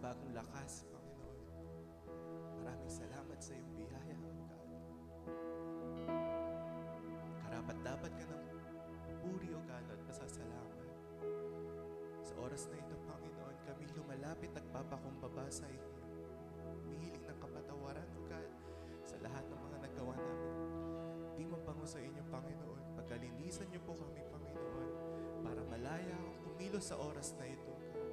panibagong lakas, Panginoon. Maraming salamat sa iyong biyaya, O God. Karapat-dapat ka ng puri, O God, at pasasalamat. Sa oras na ito, Panginoon, kami lumalapit at papakumbaba sa iyo. Humihiling ng kapatawaran, O God, sa lahat ng mga nagawa namin. Di mabango sa inyo, Panginoon. Pagkalinisan niyo po kami, Panginoon, para malaya akong kumilos sa oras na ito, God.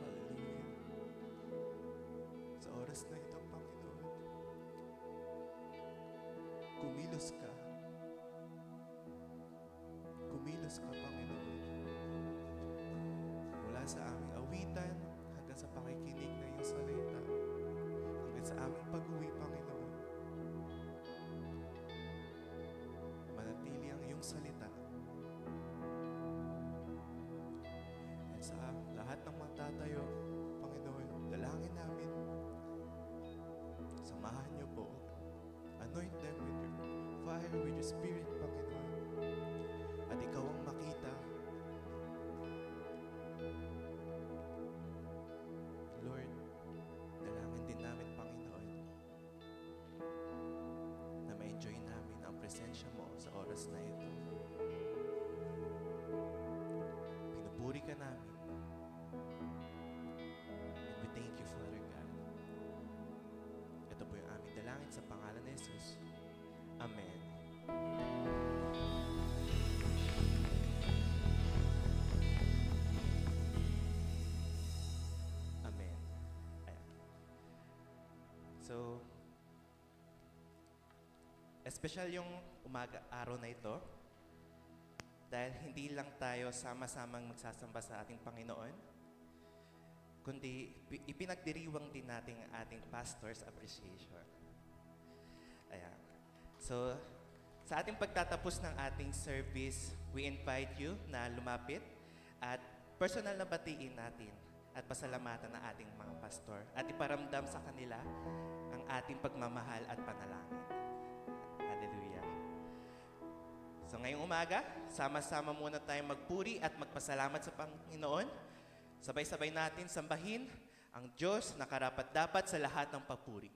Hallelujah. Sa oras na ito, Panginoon, kumilos ka. Kumilos ka, Panginoon. Mula sa aming awitan hanggang sa pakikinig na iyong salita, hanggang sa aming pag-uwi, Panginoon. Manatili ang iyong salita. At sa lahat ng matatayo, Panginoon, dalangin namin. Samahan niyo po. Anoint them with your fire, with your spirit, Panginoon. At ikaw ang makita. Lord, dalangin din namin, Panginoon, na ma-enjoy namin ang presensya mo sa oras na ito. Pinupuri ka namin. And we thank you, Father God. Ito po yung aming dalangin sa pangalan ni Jesus. Amen. Amen. Ayan. So, espesyal yung araw na ito dahil hindi lang tayo sama-samang magsasamba sa ating Panginoon, kundi ipinagdiriwang din natin ang ating Pastor's Appreciation. Ayan. So, sa ating pagtatapos ng ating service, we invite you na lumapit at personal na batiin natin at pasalamatan ng ating mga pastor at iparamdam sa kanila ang ating pagmamahal at panalangin. Hallelujah. So ngayong umaga, sama-sama muna tayong magpuri at magpasalamat sa Panginoon. Sabay-sabay natin sambahin ang Diyos na karapat-dapat sa lahat ng papuri.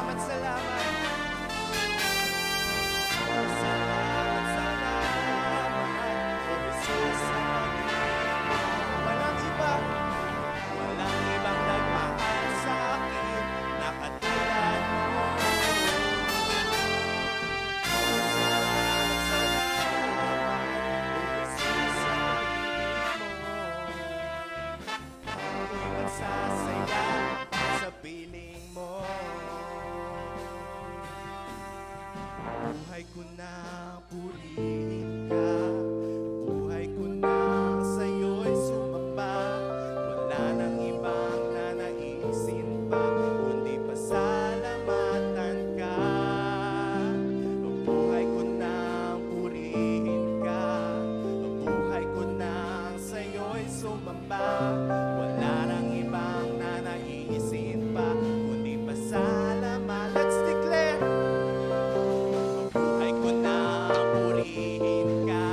Salamat, salamat. Salamat, salamat. O Jesus, sa pag-ibig mo. Walang iba, walang ibang nagmahal sa akin na katulad mo. Salamat, salamat. O Jesus, sa pag-ibig mo. Ako'y magsasaya sa piling mo. Buhay ko na purihin ka. Buhay ko na sa'yo'y sumamba. Wala nang ibang nanaisin pa, kundi pasalamatan ka. Buhay ko na purihin ka. Buhay ko na sa'yo'y sumamba. Wala nang ibang nanaisin pa, kundi pasalamat. Let's declare. Buhay ko na purihin ka.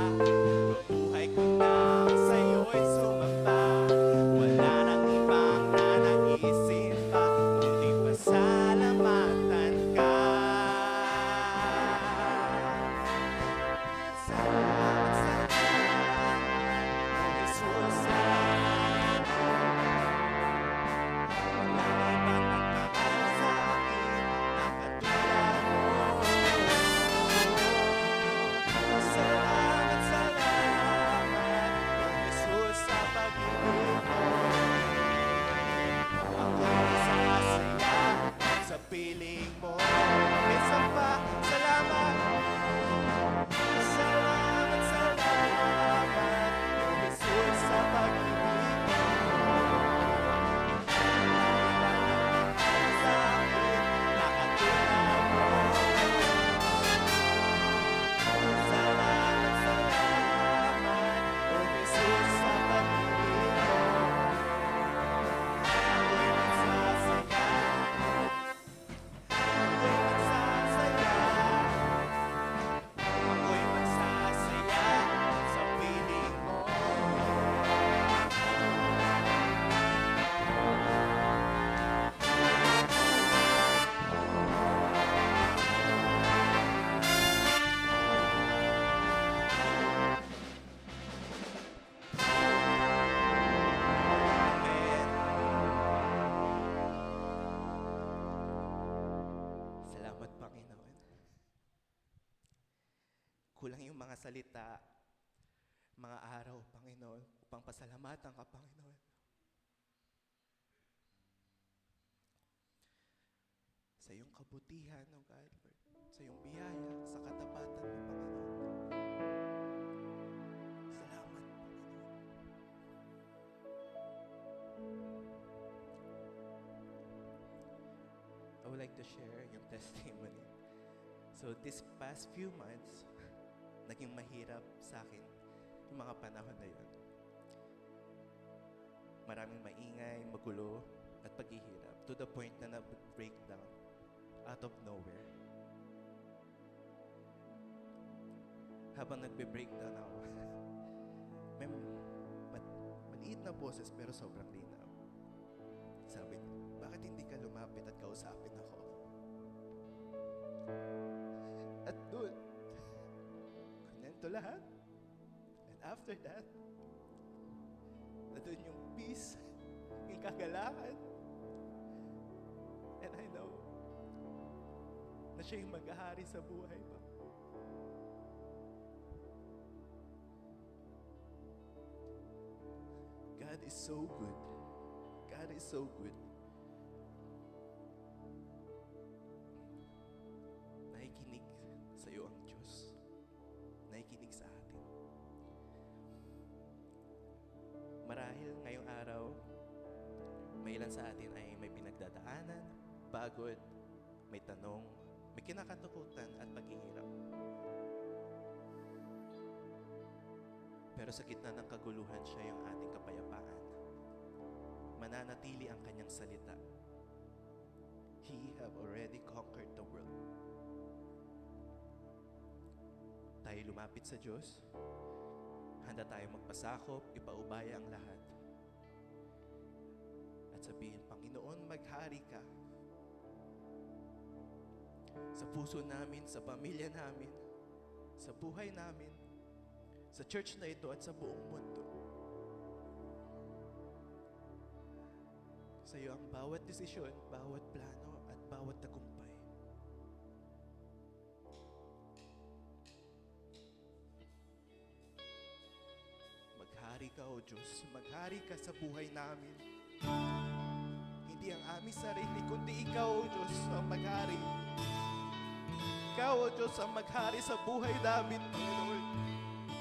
Buhay ko na sa'yo'y sumamba. Wala nang ibang nanaisin pa, kundi pasalamatan ka. Salamat, salamat. O Jesus, salamat. Walang ibang nagmamahal sa akin na katulad mo. Salamat, salamat. O Jesus, sa pag-ibig mo. Ako'y sasaya sa piling mo. Minsan pa, salamat. Salamat, salamat. O Jesus, sa pag-ibig mo. Sa akin na katulad mo. Salamat, salamat. O Jesus, sa pag-ibig mo. Ako'y magsasaya. Ako'y magsasaya. Ako'y magsasaya sa piling mo. Amen. Salamat, Panginoon. Kulang yung mga salita, mga araw, Panginoon, upang pasalamatan ka, Panginoon. Sa iyong kabutihan, O God, Lord. Sa iyong biyaya, sa katapatan mo, Panginoon. Salamat, Panginoon. I would like to share yung testimony. So this past few months, naging mahirap sa akin yung mga panahon na yun. Maraming maingay, magulo, at paghihirap to the point na na-breakdown out of nowhere. Habang nagbe-breakdown ako, may maliit na boses pero sobrang linaw. Sabi niya, bakit hindi ka lumapit at kausapin ako? At doon, kunento lahat. And after that, nandun yung peace, yung kagalakan. And I know na siya yung maghahari sa buhay mo. God is so good. God is so good. Nakikinig sa iyo ang Diyos. Nakikinig sa atin. Marahil ngayong araw, may ilan sa atin ay may pinagdadaanan, pagod, may tanong, may kinakatakutan at paghihirap. Pero sa gitna ng kaguluhan, siya yung ating kapayapaan. Mananatili ang kanyang salita. He have already conquered the world. Tayo lumapit sa Diyos. Handa tayo magpasakop, ipaubaya ang lahat. At sabihin, Panginoon, maghari ka. sa puso namin, sa pamilya namin, sa buhay namin, sa church na ito at sa buong mundo. Sa iyo ang bawat desisyon, bawat plano at bawat tagumpay. Maghari ka, O Diyos. Maghari ka sa buhay namin. Hindi ang aming sarili, kundi Ikaw, O Diyos, ang maghari. Ikaw, O Diyos, ang maghari sa buhay namin, Panginoon.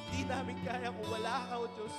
Hindi namin kaya kung wala ka, O Diyos.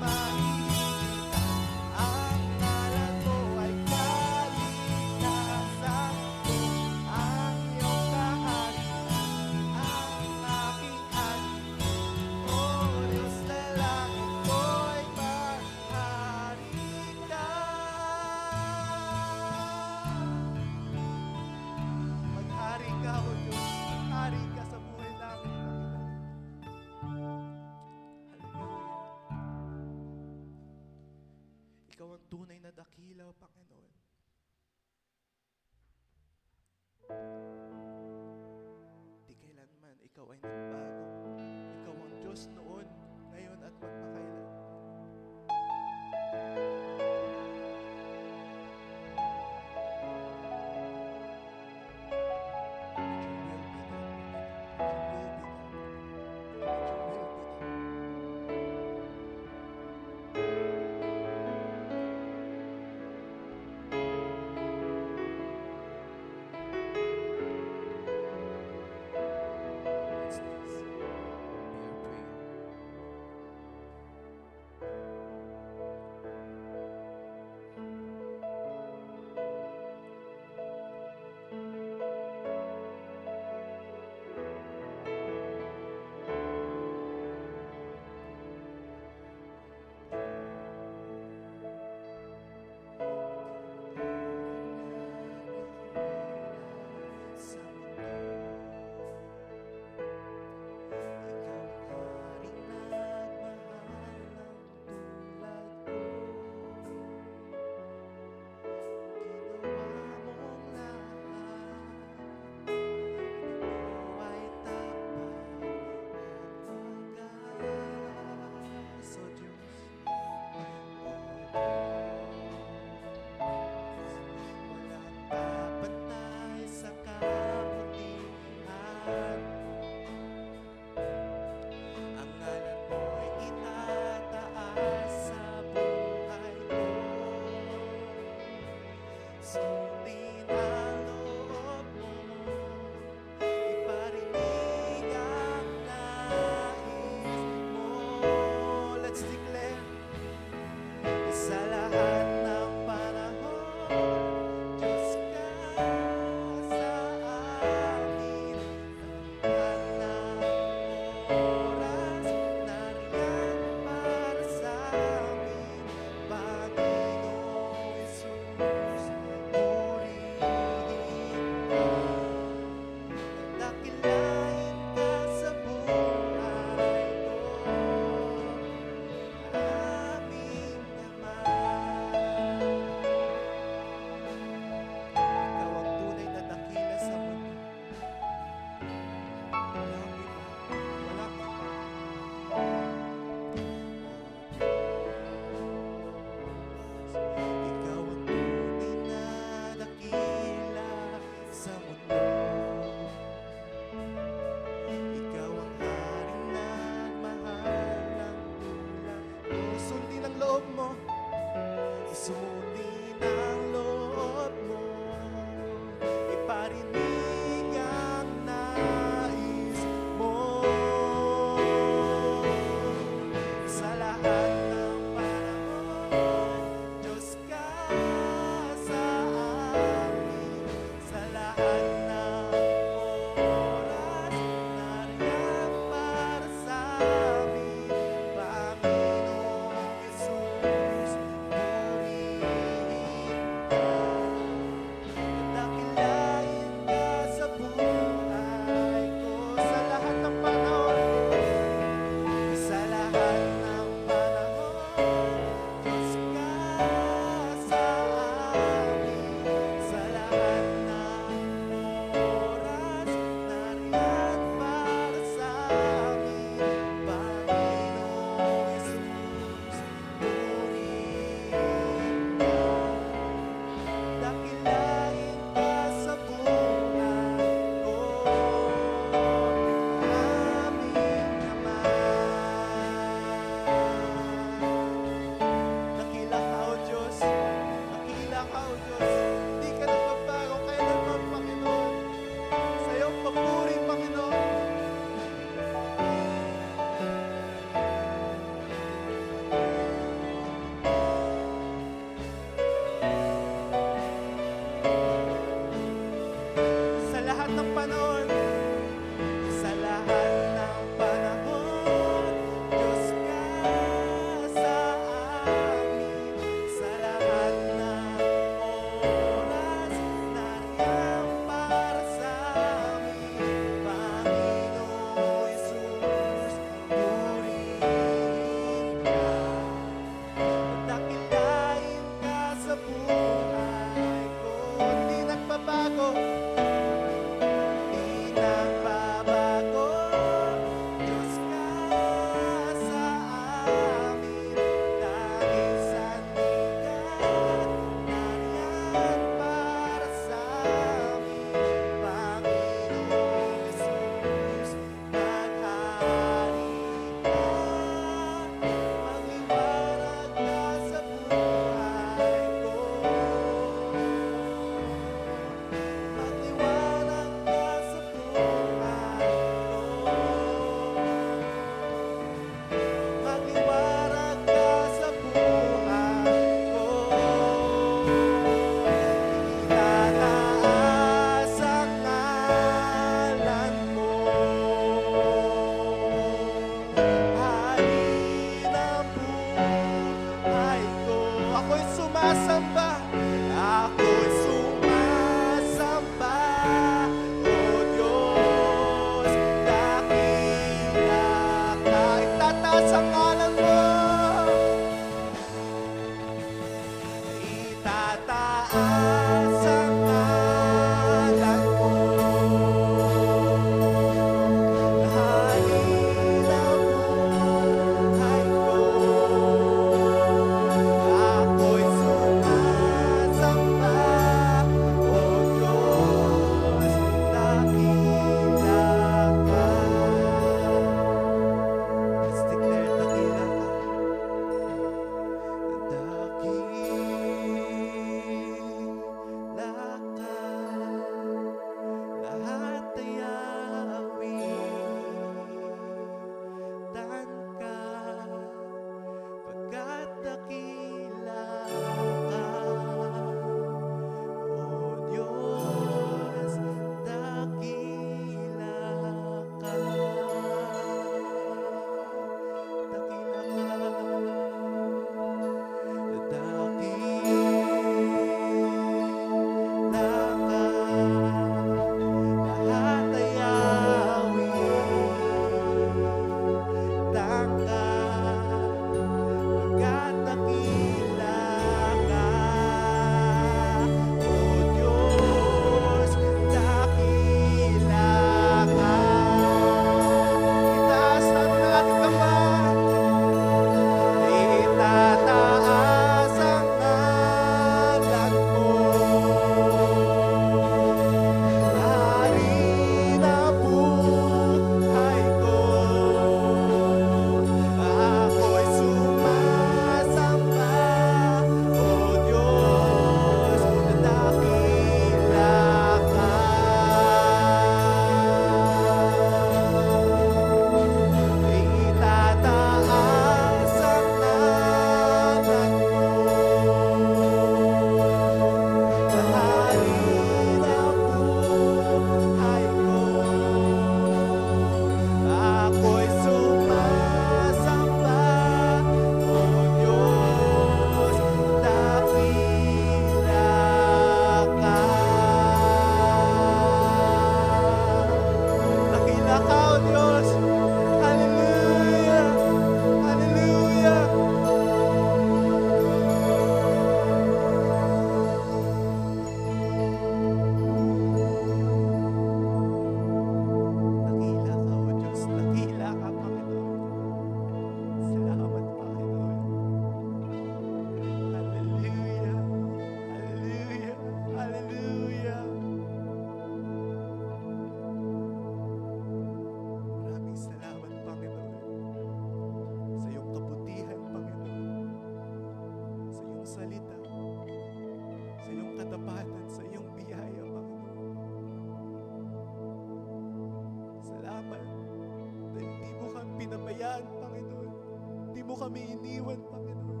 mo kami iniwan, Panginoon.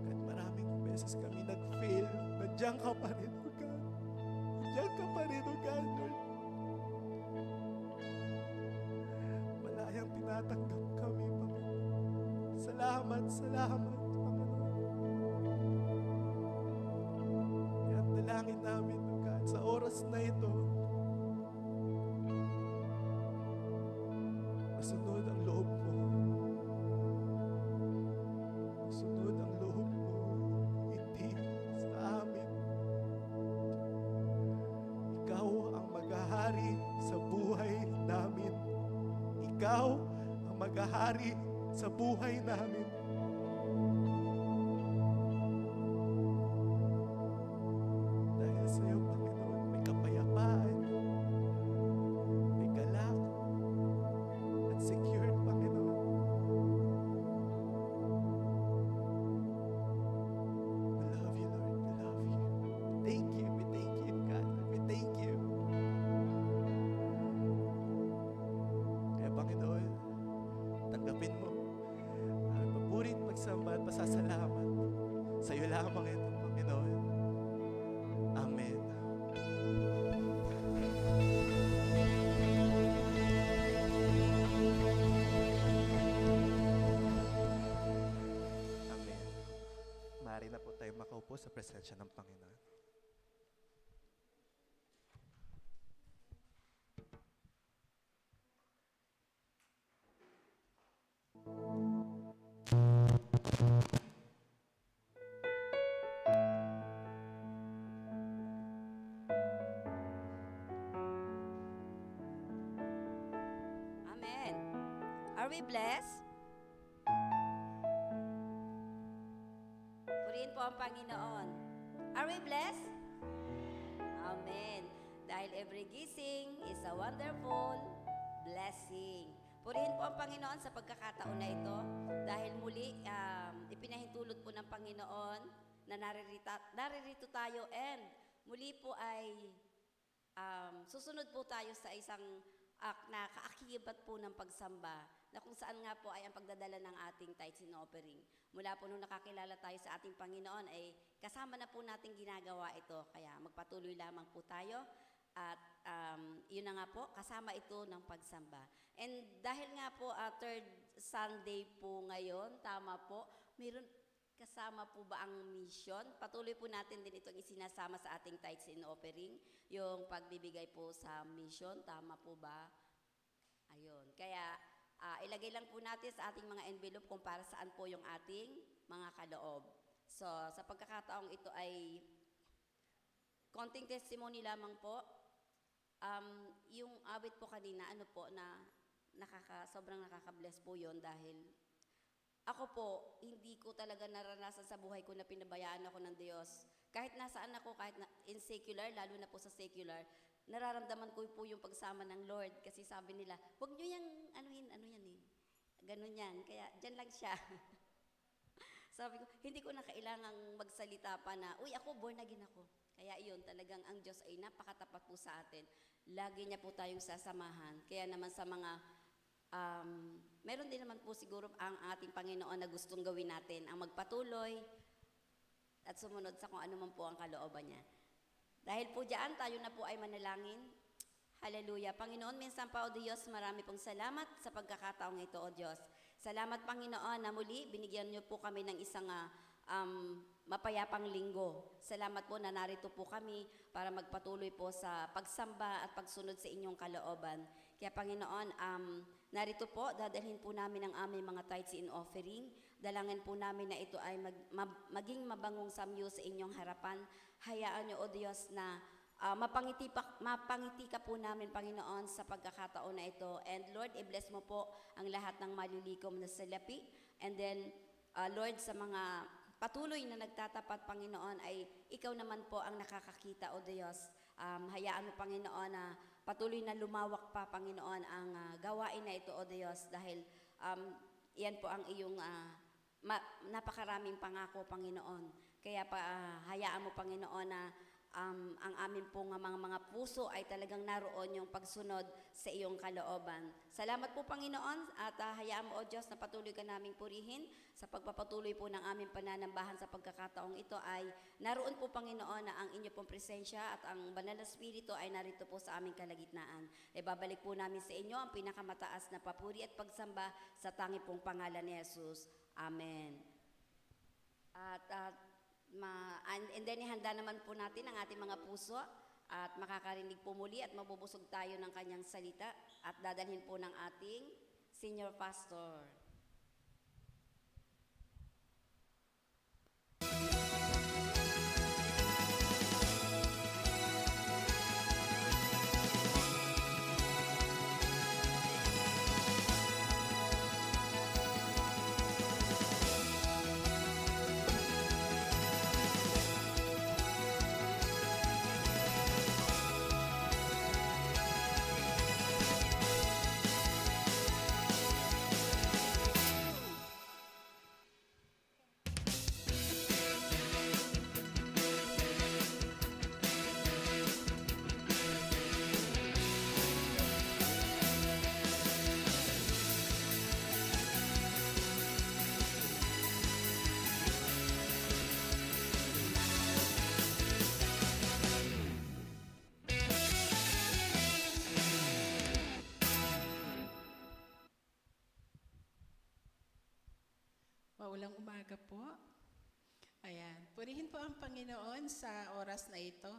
Kahit maraming beses kami nag-fail, nandiyan ka pa rin, O God. Nandiyan ka pa rin, O God, Lord. Malayang tinatanggap kami, Panginoon. Salamat, Panginoon. Kaya ang dalangin namin, O God, sa oras na ito, masunod ang loob mo. Masunod ang loob mo, hindi sa amin. Ikaw ang maghahari sa buhay namin. Ikaw ang maghahari sa buhay namin. Dahil sa iyo, Panginoon, may kapayapaan, may galak, at secured, Panginoon. We love you, Lord. We love you. Thank you. We thank you, God. We thank you. Kaya, Panginoon, tanggapin mo ang papurit, pagsamba at pasasalamat. Sa iyo lamang ito, Panginoon. Amen. Amen. Maaari na po tayo makaupo sa presensya ng Panginoon. Amen. Are we blessed? Purihin po ang Panginoon. Are we blessed? Amen. Dahil every gising is a wonderful blessing. Purihin po ang Panginoon sa pagkakataon na ito. Dahil muli, ipinahintulot po ng Panginoon na naririto tayo and muli po ay susunod po tayo sa isang na kaakibat po ng pagsamba na kung saan nga po ay ang pagdadala ng ating tithes and offering. Mula po nung nakakilala tayo sa ating Panginoon ay kasama na po natin ginagawa ito. Kaya magpatuloy lamang po tayo at yun na nga po, kasama ito ng pagsamba. And dahil nga po third Sunday po ngayon, tama po, meron kasama po ba ang mission? Patuloy po natin din itong isinasama sa ating tithes and offering, yung pagbibigay po sa mission, tama po ba? Ayun. Kaya ilagay lang po natin sa ating mga envelope kung para saan po yung ating mga kaloob. So, sa pagkakataong ito ay konting testimony lamang po. Yung awit po kanina, ano po, na sobrang nakaka-bless po yon dahil ako po, hindi ko talaga naranasan sa buhay ko na pinabayaan ako ng Diyos. Kahit nasaan ako, kahit in secular, lalo na po sa secular, nararamdaman ko po yung pagsama ng Lord. Kasi sabi nila, huwag nyo yung ano yan eh. Ganun yan. Kaya dyan lang siya. Sabi ko, hindi ko na kailangang magsalita pa na, uy, ako, born again ako. Kaya iyon, talagang ang Diyos ay napakatapat po sa atin. Lagi niya po tayong sasamahan. Kaya naman sa mga meron din naman po siguro ang ating Panginoon na gustong gawin natin, ang magpatuloy at sumunod sa kung ano man po ang kalooban niya. Dahil po diyan, tayo na po ay manalangin. Hallelujah. Panginoon, minsan pa, O Diyos, marami pong salamat sa pagkakataong ito, O Diyos. Salamat, Panginoon, na muli binigyan niyo po kami ng isang mapayapang linggo. Salamat po na narito po kami para magpatuloy po sa pagsamba at pagsunod sa inyong kalooban. Kaya Panginoon, narito po, dadalhin po namin ang aming mga tithes and offering. Dalangin po namin na ito ay maging mabangong samyo sa inyong harapan. Hayaan niyo, O Diyos, na mapangiti ka po namin, Panginoon, sa pagkakataon na ito. And Lord, i-bless mo po ang lahat ng malilikom na salapi. And then, Lord, sa mga patuloy na nagtatapat, Panginoon, ay ikaw naman po ang nakakakita, O Diyos. Hayaan mo, Panginoon, na patuloy na lumawak pa, Panginoon, ang gawain na ito, O Diyos, dahil iyan po ang iyong napakaraming pangako, Panginoon. Kaya hayaan mo, Panginoon, na ang amin pong mga puso ay talagang naroon yung pagsunod sa iyong kalooban. Salamat po, Panginoon, at hayaan mo, O Diyos, na patuloy ka naming purihin sa pagpapatuloy po ng aming pananambahan sa pagkakataong ito ay naroon po, Panginoon, na ang inyo pong presensya at ang banal na Espiritu ay narito po sa aming kalagitnaan. Ibabalik po namin sa inyo ang pinakamataas na papuri at pagsamba sa tangi pong pangalan ni Jesus. Amen. And then ihanda naman po natin ang ating mga puso at makakarinig po muli at mabubusog tayo ng kanyang salita at dadalhin po ng ating senior pastor. Maulang umaga po. Ayan. Purihin po ang Panginoon sa oras na ito.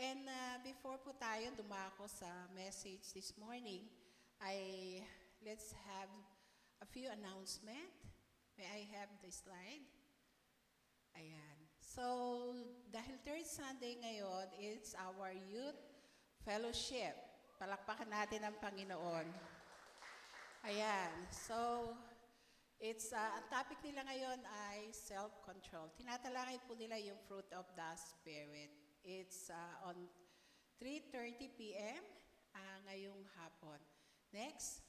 And before po tayo dumako sa message this morning, let's have a few announcement. May I have the slide? Ayan. So, dahil third Sunday ngayon, it's our youth fellowship. Palakpakan natin ang Panginoon. Ayan. So, ang topic nila ngayon ay self-control. Tinatalakay po nila yung fruit of the Spirit. It's on 3:30 p.m. Ngayong hapon. Next.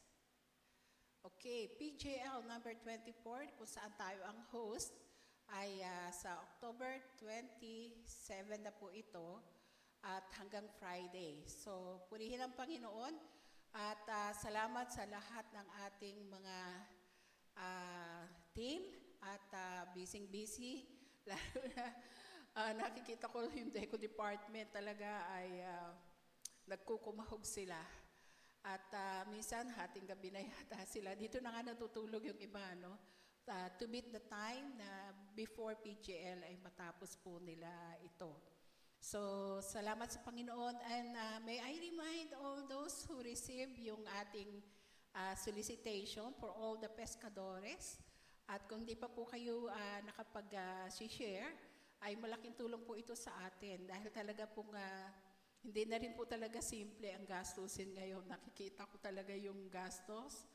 Okay, PJL number 24, kung saan tayo ang host, ay sa October 27 na po ito at hanggang Friday. So, purihin ang Panginoon at salamat sa lahat ng ating mga team at busy-busy. Lalo na nakikita ko yung Deco Department talaga ay nagkukumahog sila. At minsan hating gabi na yata sila. Dito na nga natutulog yung iba, no? To beat the time na before PGL ay matapos po nila ito. So, salamat sa Panginoon. And may I remind all those who receive yung ating solicitation for all the pescadores. At kung di pa po kayo nakapag-share, ay malaking tulong po ito sa atin. Dahil talaga pong hindi na rin po talaga simple ang gastusin ngayon. Nakikita ko talaga yung gastos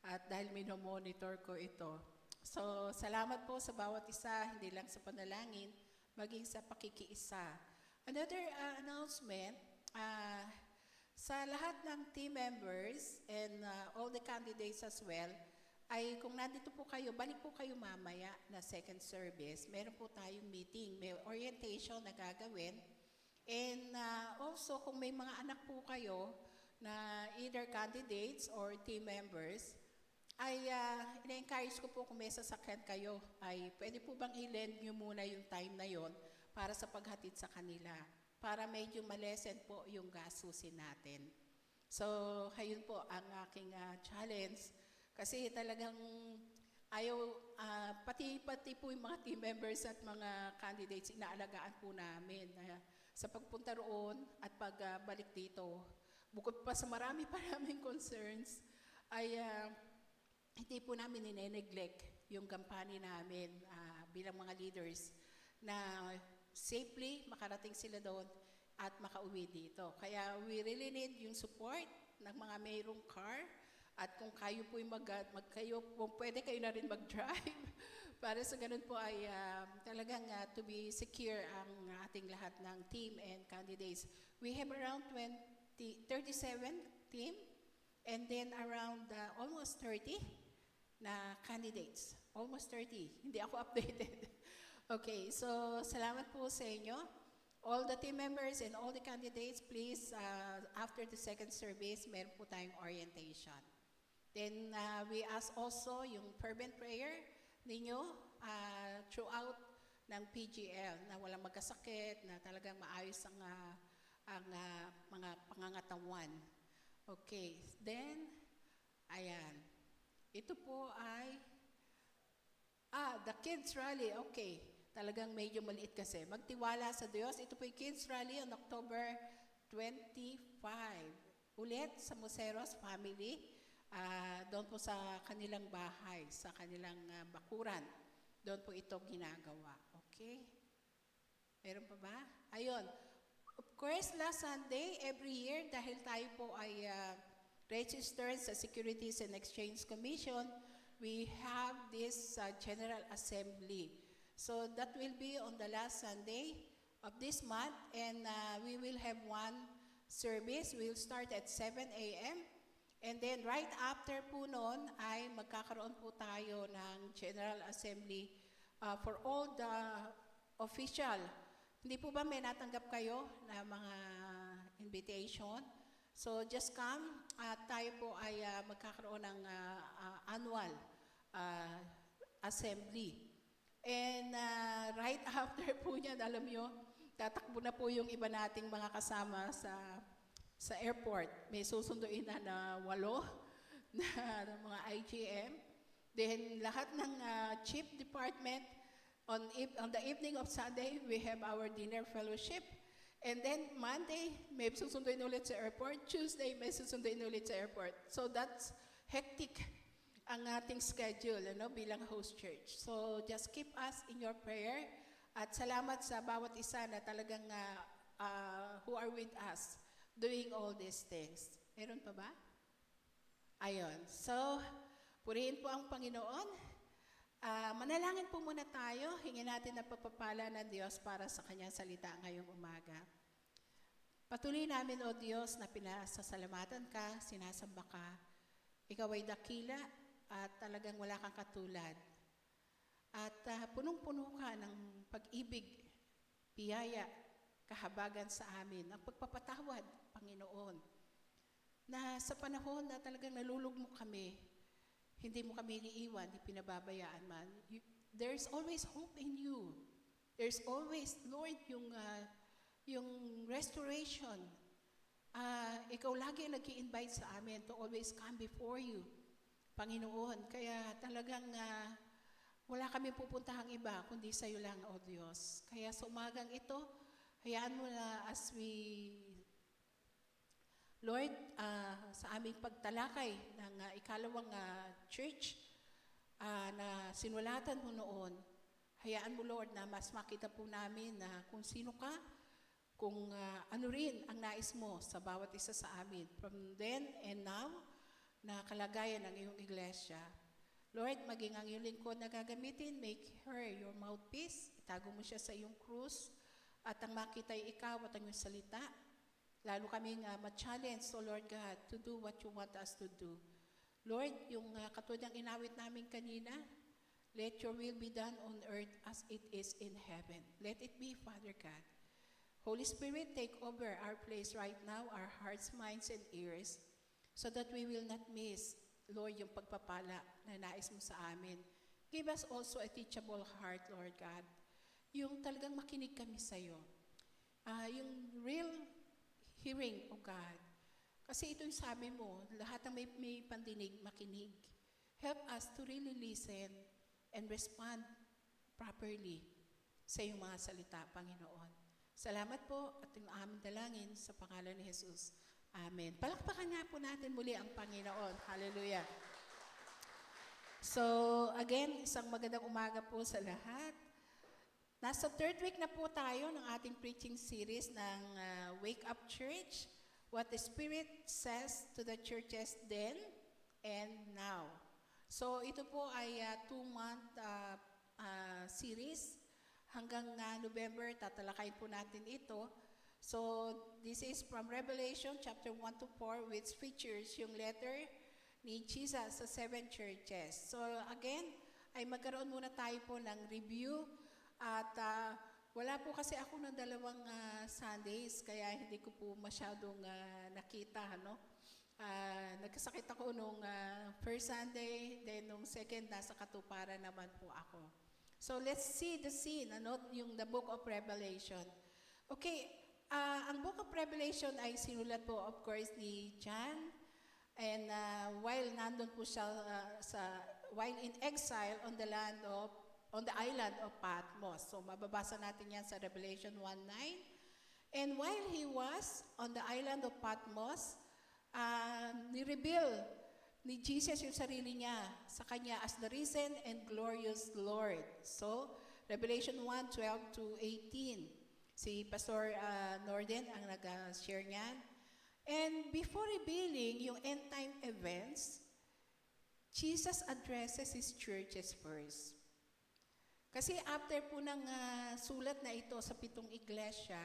at dahil minomonitor ko ito. So, salamat po sa bawat isa, hindi lang sa panalangin, maging sa pakikiisa. Another announcement, sa lahat ng team members and all the candidates as well, ay kung nandito po kayo, balik po kayo mamaya na second service. Meron po tayong meeting, may orientation na gagawin. And also, kung may mga anak po kayo na either candidates or team members, ay ina-encourage ko po kung may sasakyan kayo, ay pwede po bang i-lend nyo muna yung time na yon para sa paghatid sa kanila, para medyo malesen po yung gastusin natin. So, ayun po ang aking challenge. Kasi talagang ayaw, pati po yung mga team members at mga candidates, inaalagaan po namin sa pagpunta roon at pagbalik dito. Bukod pa sa maraming concerns, ay hindi po namin nine-neglect yung kampanya namin bilang mga leaders na safely makarating sila doon at makauwi dito. Kaya we really need yung support ng mga mayroong car at kung kayo po kung pwede kayo na rin mag-drive para sa ganun po ay talagang to be secure ang ating lahat ng team and candidates. We have around 37 team and then around almost 30 na candidates. Almost 30. Hindi ako updated. Okay, so salamat po sa inyo. all the team members and all the candidates, please, after the second service, meron po tayong orientation. Then we ask also yung fervent prayer ninyo throughout ng PGL na walang magkasakit, na talagang maayos ang mga pangangatawan. Okay, then, ayan. Ito po ay, the kids rally, okay. Talagang medyo maliit kasi. Magtiwala sa Diyos. Ito po yung kids rally on October 25. Ulit sa Museros family. Doon po sa kanilang bahay, sa kanilang bakuran. Doon po ito ginagawa. Okay? Meron pa ba? Ayun. Of course, last Sunday, every year, dahil tayo po ay registered sa Securities and Exchange Commission, we have this General Assembly. So that will be on the last Sunday of this month, and we will have one service. We'll start at 7 a.m. And then right after po noon ay magkakaroon po tayo ng General Assembly for all the official. Hindi po ba may natanggap kayo na mga invitation? So just come at tayo po ay magkakaroon ng annual assembly. And right after po niyan, alam nyo, tatakbo na po yung iba nating mga kasama sa airport. May susunduin na 8 na mga IGM. Then lahat ng chief department, on the evening of Sunday, we have our dinner fellowship. And then Monday, may susunduin ulit sa airport. Tuesday, may susunduin ulit sa airport. So that's hectic ang ating schedule bilang host church. So just keep us in your prayer. At salamat sa bawat isa na talagang who are with us doing all these things. Meron pa ba? Ayun. So, purihin po ang Panginoon. Manalangin po muna tayo. Hingin natin ang pagpapala ng Diyos para sa Kanyang salita ngayong umaga. Patuloy namin, O Diyos, na pinasasalamatan ka, sinasamba ka. Ikaw ay dakila at talagang wala kang katulad. At punong-puno ka ng pag-ibig, biyaya, kahabagan sa amin, ang pagpapatawad, Panginoon, na sa panahon na talagang nalulugmok kami, hindi mo kami iniiwan, hindi pinababayaan man. There's always hope in you. There's always, Lord, yung restoration. Ikaw lagi nag-i-invite sa amin to always come before you, Panginoon. Kaya talagang wala kami pupuntahang iba, kundi sa iyo lang, O Diyos. Kaya sa umagang ito, hayaan mo na as we, Lord, sa aming pagtalakay ng ikalawang church na sinulatan mo noon, hayaan mo, Lord, na mas makita po namin na kung sino ka, kung ano rin ang nais mo sa bawat isa sa amin. From then and now, na kalagayan ng iyong iglesia. Lord, maging ang iyong lingkod na gagamitin, make her your mouthpiece, itago mo siya sa iyong krus, at ang makita ay ikaw at ang iyong salita. Lalo kaming ma-challenge, so Lord God, to do what you want us to do. Lord, yung katulad ng inawit namin kanina, let your will be done on earth as it is in heaven. Let it be, Father God. Holy Spirit, take over our place right now, our hearts, minds, and ears, so that we will not miss, Lord, yung pagpapala na nais mo sa amin. Give us also a teachable heart, Lord God. Yung talagang makinig kami sa iyo. Yung real hearing, O God. Kasi ito yung sabi mo, lahat ng may pandinig, makinig. Help us to really listen and respond properly sa iyong mga salita, Panginoon. Salamat po at yung aming dalangin sa pangalan ni Jesus. Amen. Palakpakan nga po natin muli ang Panginoon. Hallelujah. So, again, isang magandang umaga po sa lahat. Nasa third week na po tayo ng ating preaching series ng Wake Up Church, What the Spirit Says to the Churches Then and Now. So, ito po ay 2-month series. Hanggang November, tatalakayin po natin ito. So, this is from Revelation chapter 1 to 4, which features yung letter ni Jesus sa 7 churches. So, again, ay magkaroon muna tayo po ng review at Wala po kasi ako ng dalawang Sundays, kaya hindi ko po masyadong nakita, ano. Nagkasakit ako nung first Sunday, then nung second, nasa katuparan naman po ako. So let's see the scene, ano, yung the Book of Revelation. Okay, ang Book of Revelation ay sinulat po, of course, ni John. And while nandun po siya while in exile on the island of Patmos. So mababasa natin yan sa Revelation 1:9. And while he was on the island of Patmos, ni-reveal ni Jesus yung sarili niya sa kanya as the risen and glorious Lord. So, Revelation 1:12 to 18. Si Pastor Norden ang nag-share niyan. And before revealing yung end time events, Jesus addresses his churches first. Kasi after po ng sulat na ito sa 7 iglesia,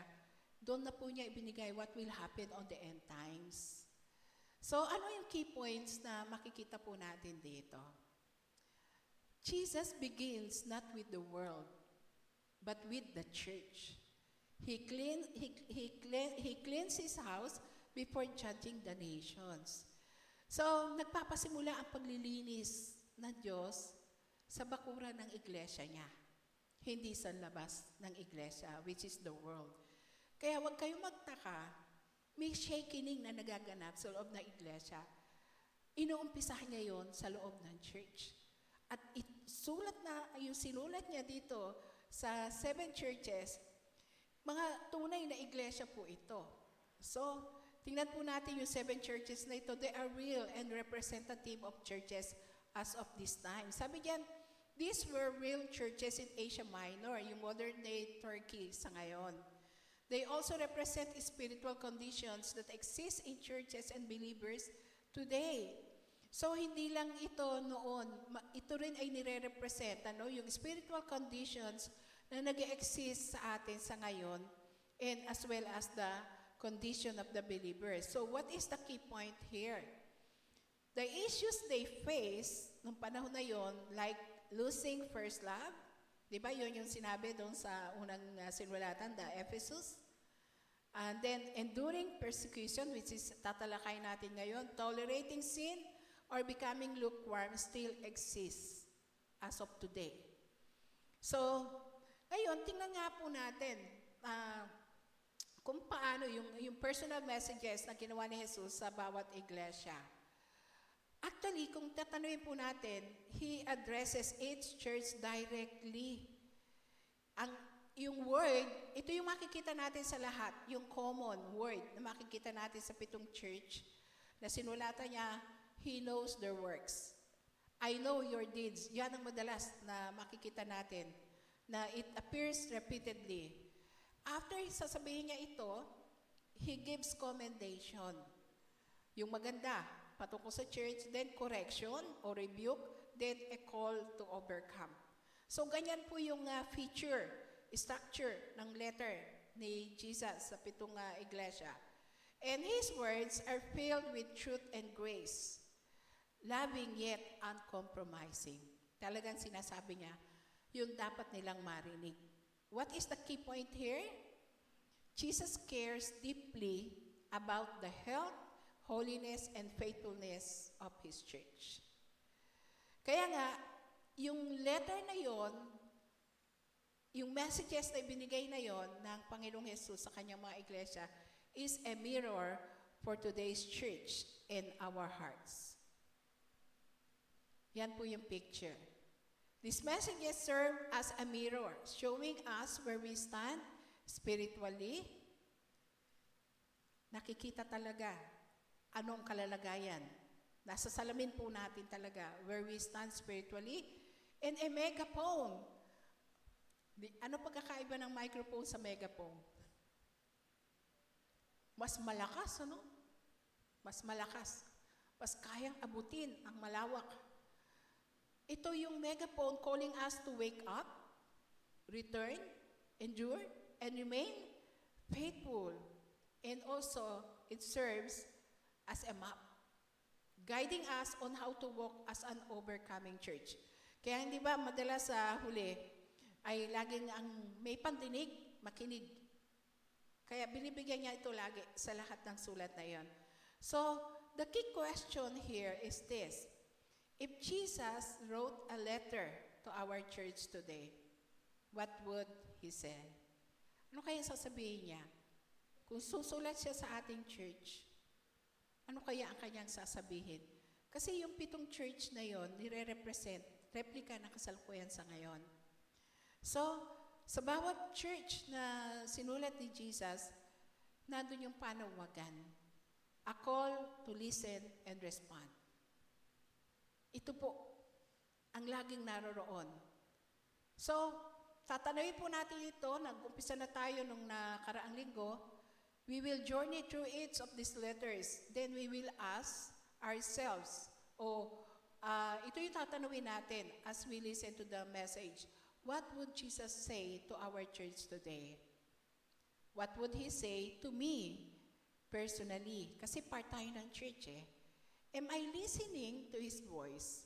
doon na po niya ibinigay what will happen on the end times. So ano yung key points na makikita po natin dito? Jesus begins not with the world, but with the church. He cleans his house before judging the nations. So nagpapasimula ang paglilinis ng Diyos sa bakuran ng iglesia niya, hindi sa labas ng iglesia, which is the world. Kaya huwag kayong magtaka, may shakening na nagaganap sa loob ng iglesia. Inuumpisahan niya yon sa loob ng church. At yung sinulat niya dito sa 7 churches, mga tunay na iglesia po ito. So, tingnan po natin yung 7 churches na ito. They are real and representative of churches as of this time. Sabi diyan, these were real churches in Asia Minor, yung modern-day Turkey sa ngayon. They also represent spiritual conditions that exist in churches and believers today. So, hindi lang ito noon, ito rin ay nire-represent, yung spiritual conditions na nag-exist sa atin sa ngayon, and as well as the condition of the believers. So, what is the key point here? The issues they face nung panahon na yon, like losing first love, di ba yun yung sinabi doon sa unang sinulatan, the Ephesus? And then enduring persecution, which is tatalakay natin ngayon, tolerating sin or becoming lukewarm still exists as of today. So, ngayon, tingnan nga po natin kung paano yung personal messages na ginawa ni Jesus sa bawat iglesia. Actually, kung tatanungin po natin, he addresses each church directly. Yung word, ito yung makikita natin sa lahat, yung common word na makikita natin sa 7 church na sinulatan niya, he knows their works. I know your deeds. Yan ang madalas na makikita natin, na it appears repeatedly. After sasabihin niya ito, he gives commendation. Yung maganda, patungkol sa church, then correction or rebuke, then a call to overcome. So, ganyan po yung structure ng letter ni Jesus sa 7 iglesia. And his words are filled with truth and grace, loving yet uncompromising. Talagang sinasabi niya, yun dapat nilang marinig. What is the key point here? Jesus cares deeply about the health, holiness, and faithfulness of His church. Kaya nga, yung letter na yon, yung messages na ibinigay na yon ng Panginoong Jesus sa kanyang mga iglesia is a mirror for today's church and our hearts. Yan po yung picture. These messages serve as a mirror, showing us where we stand spiritually. Nakikita talaga anong kalalagayan. Nasa salamin po natin talaga where we stand spiritually. And a megaphone. Ano pagkakaiba ng microphone sa megaphone? Mas malakas, ano? Mas malakas. Mas kayang abutin ang malawak. Ito yung megaphone calling us to wake up, return, endure, and remain faithful. And also, it serves as a map, guiding us on how to walk as an overcoming church. Kaya hindi ba madalas sa huli, ay laging ang may pandinig, makinig. Kaya binibigyan niya ito lagi sa lahat ng sulat na yon. So, the key question here is this. If Jesus wrote a letter to our church today, what would he say? Ano kaya sasabihin niya? Kung susulat siya sa ating church, ano kaya ang kanyang sasabihin? Kasi yung 7 church na yon, nire-represent, replika ng kasalukuyan sa ngayon. So, sa bawat church na sinulat ni Jesus, nandun yung panawagan. A call to listen and respond. Ito po ang laging naroroon. So, tatanawin po natin ito. Nag-umpisa na tayo nung nakaraang linggo. We will journey through each of these letters. Then we will ask ourselves, ito yung tatanawin natin as we listen to the message. What would Jesus say to our church today? What would He say to me personally? Kasi part tayo ng church eh. Am I listening to His voice?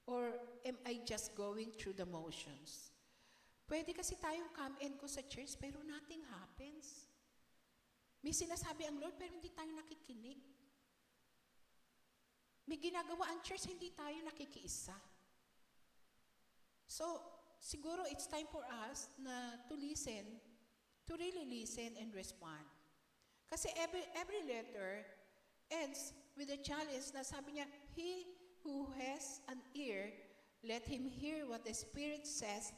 Or am I just going through the motions? Pwede kasi tayong come and go sa church pero nothing happens. May sinasabi ang Lord pero hindi tayo nakikinig. May ginagawa ang church, hindi tayo nakikiisa. So, siguro it's time for us na to listen, to really listen and respond. Kasi every letter ends with a challenge na sabi niya, he who has an ear, let him hear what the Spirit says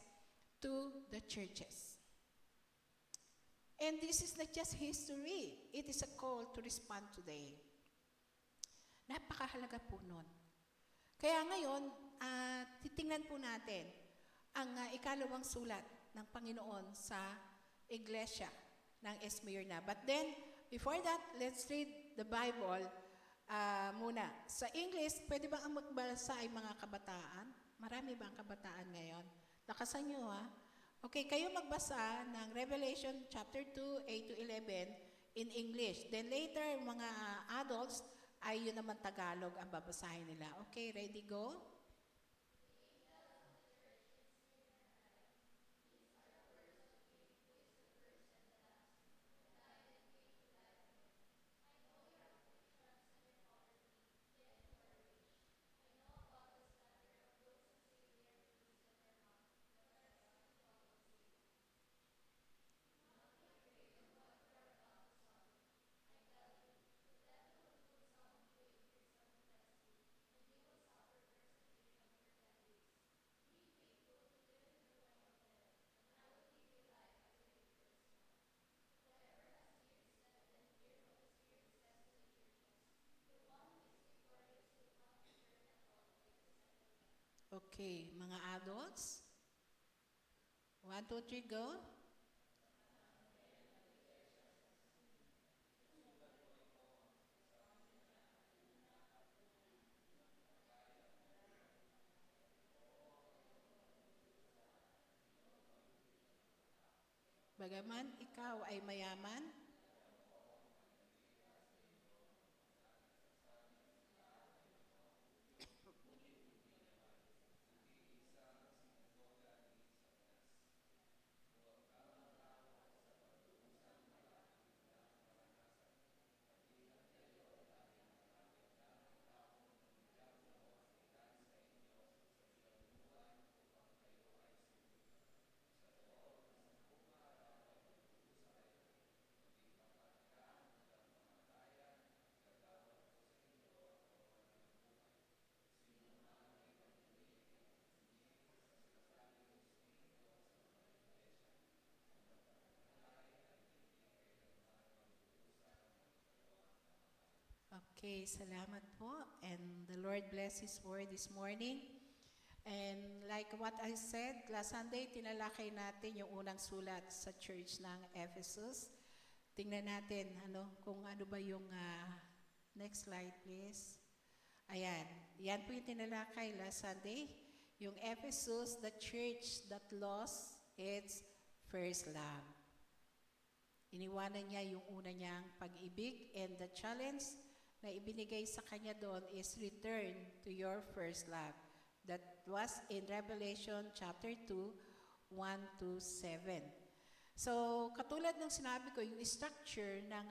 to the churches. And this is not just history. It is a call to respond today. Napakahalaga po nun. Kaya ngayon, titingnan po natin ang ikalawang sulat ng Panginoon sa Iglesia ng Esmirna. But then, before that, let's read the Bible muna. Sa English, pwede ba ang magbasa ay mga kabataan? Marami ba ang kabataan ngayon? Lakasan nyo ha. Okay, kayo magbasa ng Revelation chapter 2, 8 to 11 in English. Then later, mga adults, ay yun naman Tagalog ang babasahin nila. Okay, ready, go? Okay, mga adults. 1, 2, 3, go. Bagaman ikaw ay mayaman, okay, salamat po. And the Lord bless His word this morning. And like what I said, last Sunday, tinalakay natin yung unang sulat sa church ng Ephesus. Tingnan natin kung ano ba yung, next slide please. Ayan, yan po yung tinalakay last Sunday. Yung Ephesus, the church that lost its first love. Iniwanan niya yung una niyang pag-ibig, and the challenge na ibinigay sa kanya doon is return to your first love. That was in Revelation chapter 2, 1 to 7. So, katulad ng sinabi ko, yung structure ng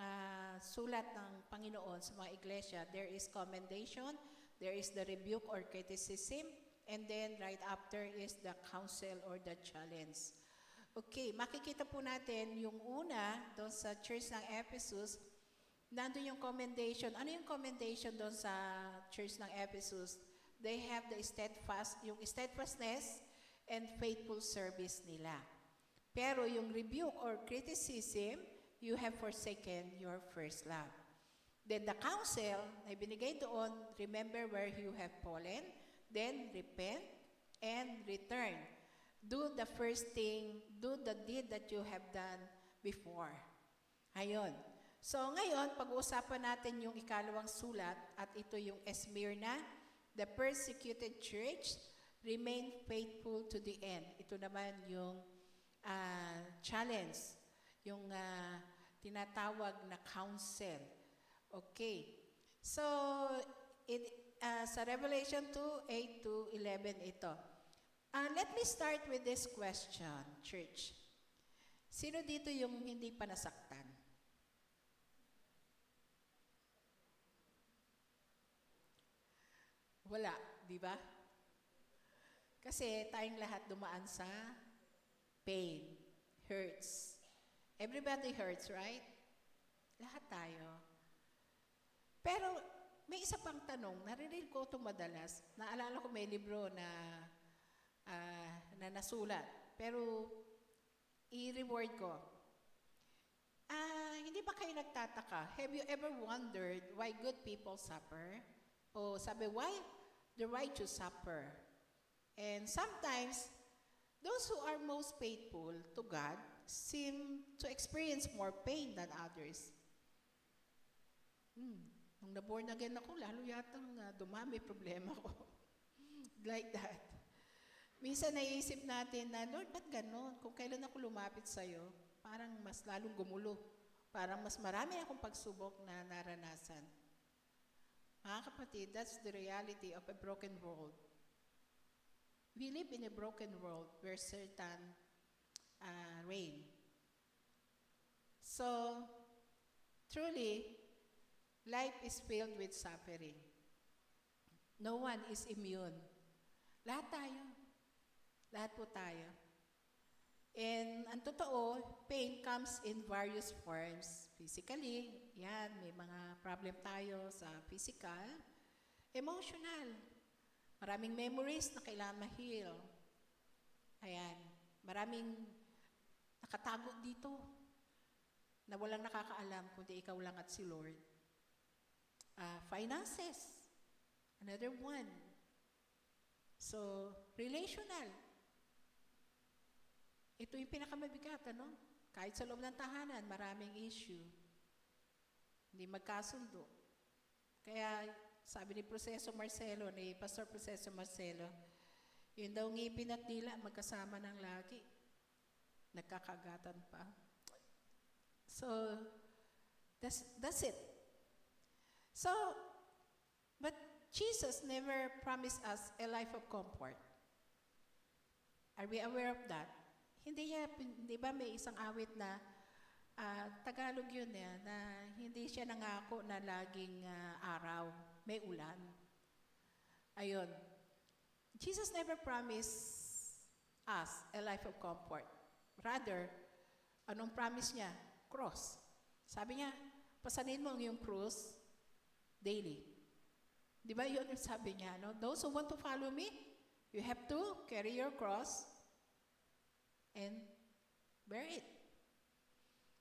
sulat ng Panginoon sa mga iglesia, there is commendation, there is the rebuke or criticism, and then right after is the counsel or the challenge. Okay, makikita po natin yung una doon sa church ng Ephesus, nandun yung commendation. Ano yung commendation doon sa church ng Ephesus? They have the yung steadfastness and faithful service nila. Pero yung rebuke or criticism, you have forsaken your first love. Then the counsel ay binigay doon, remember where you have fallen, then repent and return. Do the first thing, do the deed that you have done before. Ayun. So ngayon, pag-uusapan natin yung ikalawang sulat at ito yung Smyrna, the persecuted church, remain faithful to the end. Ito naman yung challenge, yung tinatawag na counsel. Okay. So, sa Revelation 2, 8 to 11 ito. Let me start with this question, church. Sino dito yung hindi pa nasaktan? Wala, di ba? Kasi tayong lahat dumaan sa pain, hurts. Everybody hurts, right? Lahat tayo. Pero may isa pang tanong, narinig ko ito madalas. Naalala ko may libro na nasulat. Pero i-reward ko. Hindi ba kayo nagtataka? Have you ever wondered why good people suffer? O sabi, why the righteous suffer? And sometimes, those who are most faithful to God seem to experience more pain than others. Nung na-born again ako, lalo yatang dumami problema ko. Like that. Minsan naiisip natin na, Lord, ba't ganon? Kung kailan ako lumapit sa'yo, parang mas lalong gumulo. Parang mas marami akong pagsubok na naranasan. Mga kapatid, that's the reality of a broken world. We live in a broken world where Satan reign. So, truly, life is filled with suffering. No one is immune. Lahat tayo. Lahat po tayo. And ang totoo, pain comes in various forms. Physically, yan, may mga problem tayo sa physical. Emotional. Maraming memories na kailangan ma-heal. Ayan. Maraming nakatago dito na walang nakakaalam kundi ikaw lang at si Lord. Finances. Another one. So, relational. Ito yung pinakamabigat, ano? Kahit sa loob ng tahanan, maraming issue. Hindi magkasundo. Kaya, sabi ni Proseso Marcelo, ni Pastor Proseso Marcelo, yun daw ngipin at dila, magkasama ng lagi. Nagkakagatan pa. So, that's it. So, but Jesus never promised us a life of comfort. Are we aware of that? Hindi ba may isang awit na Tagalog yun na hindi siya nangako na laging araw, may ulan. Ayun. Jesus never promised us a life of comfort. Rather, anong promise niya? Cross. Sabi niya, pasanin mo yung cross daily. Di ba yun yung sabi niya? No? Those who want to follow me, you have to carry your cross and bear it.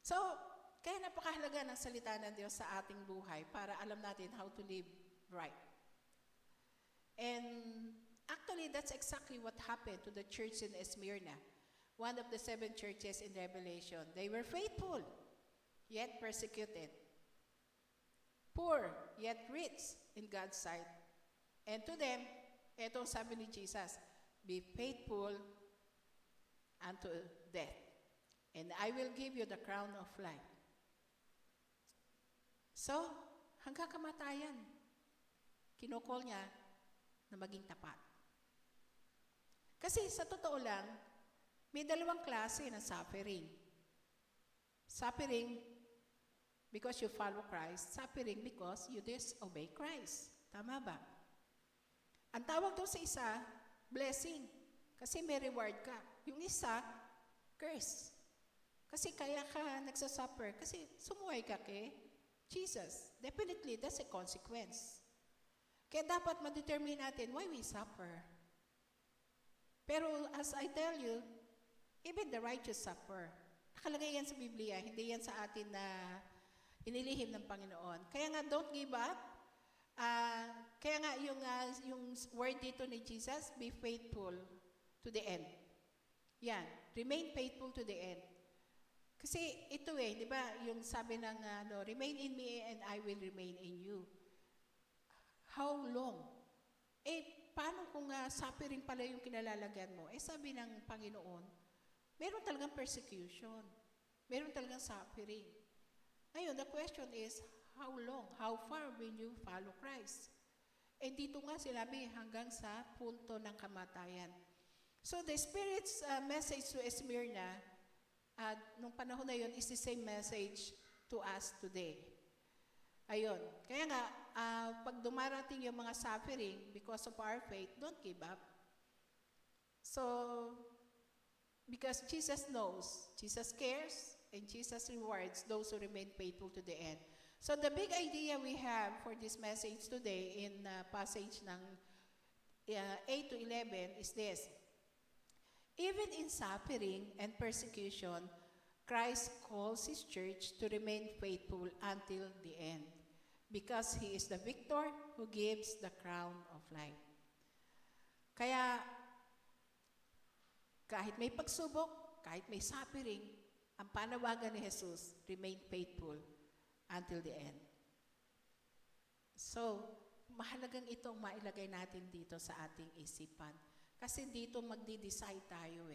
So, kaya napakahalaga ng salita ng Diyos sa ating buhay para alam natin how to live right. And actually, that's exactly what happened to the church in Smyrna, one of the 7 churches in Revelation. They were faithful, yet persecuted. Poor, yet rich in God's sight. And to them, etong sabi ni Jesus, be faithful unto death, and I will give you the crown of life. So, hanggang kamatayan, kinukol niya na maging tapat. Kasi sa totoo lang, May dalawang klase ng suffering. Suffering because you follow Christ, suffering because you disobey Christ. Tama ba? Ang tawag daw sa isa, blessing. Kasi may reward ka. Yung isa, curse. Kasi kaya ka nagsasuffer. Kasi sumuway ka kay Jesus. Definitely, that's a consequence. Kaya dapat ma-determine natin why we suffer. Pero as I tell you, even the righteous suffer. Nakalagay yan sa Biblia, hindi yan sa atin na inilihim ng Panginoon. Kaya nga, don't give up. Kaya nga, yung word dito ni Jesus, be faithful to the end. Yan, remain faithful to the end. Kasi ito di ba, yung sabi ng, remain in me and I will remain in you. How long? Paano kung suffering pala yung kinalalagyan mo? Sabi ng Panginoon, meron talagang persecution. Meron talagang suffering. Ngayon, the question is, how long? How far will you follow Christ? Dito nga sinabi, hanggang sa punto ng kamatayan. So, the Spirit's message to Smyrna, nung panahon na yun, is the same message to us today. Ayun. Kaya nga, pag dumarating yung mga suffering because of our faith, don't give up. So, because Jesus knows, Jesus cares, and Jesus rewards those who remain faithful to the end. So, the big idea we have for this message today in passage ng 8 to 11 is this. Even in suffering and persecution, Christ calls His church to remain faithful until the end because He is the victor who gives the crown of life. Kaya, kahit may pagsubok, kahit may suffering, ang panawagan ni Jesus, remain faithful until the end. So, mahalagang itong mailagay natin dito sa ating isipan. Kasi dito magdi-decide tayo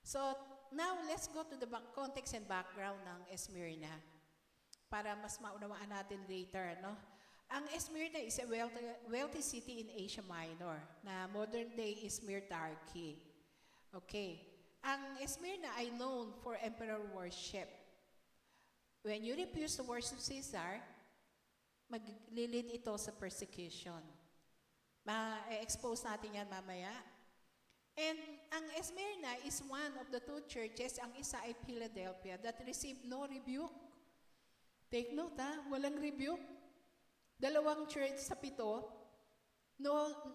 So, now let's go to the context and background ng Smyrna para mas maunawaan natin later, no? Ang Smyrna is a wealthy city in Asia Minor na modern day Izmir, Turkey. Okay. Ang Smyrna ay known for emperor worship. When you refuse to worship Caesar, maglilid ito sa persecution. Ma-expose natin yan mamaya. And ang Smyrna is one of the two churches, ang isa ay Philadelphia, that received no rebuke. Take note walang rebuke. Dalawang church sa 7,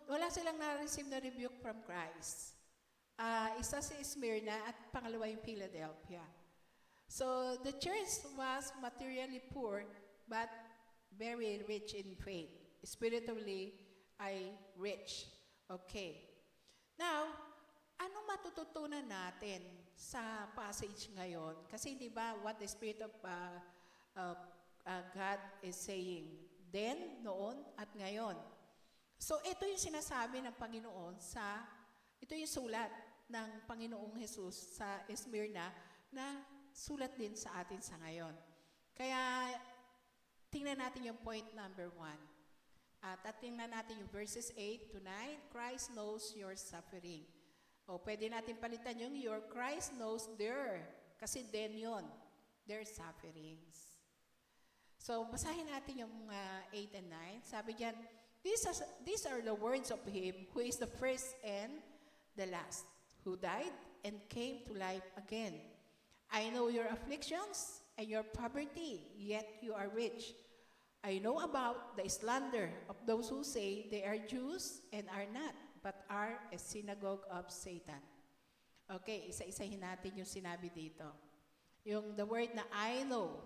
wala silang na-receive na rebuke from Christ. Isa si Smyrna at pangalawa yung Philadelphia. So, the church was materially poor but very rich in faith. Spiritually, ay rich. Okay. Now, ano matututunan natin sa passage ngayon? Kasi di ba what the Spirit of God is saying? Then, noon, at ngayon. So, ito yung sinasabi ng Panginoon ito yung sulat ng Panginoong Jesus sa Smyrna na sulat din sa atin sa ngayon. Kaya, tingnan natin yung point number 1. At tingnan natin yung verses 8 to 9, Christ knows your suffering. O pwede natin palitan yung your Christ knows their, kasi then yun, their sufferings. So, basahin natin yung 8 and 9. Sabi diyan, these are the words of Him who is the first and the last, who died and came to life again. I know your afflictions and your poverty, yet you are rich. I know about the slander of those who say they are Jews and are not, but are a synagogue of Satan. Okay, isa-isahin natin yung sinabi dito. Yung the word na I know.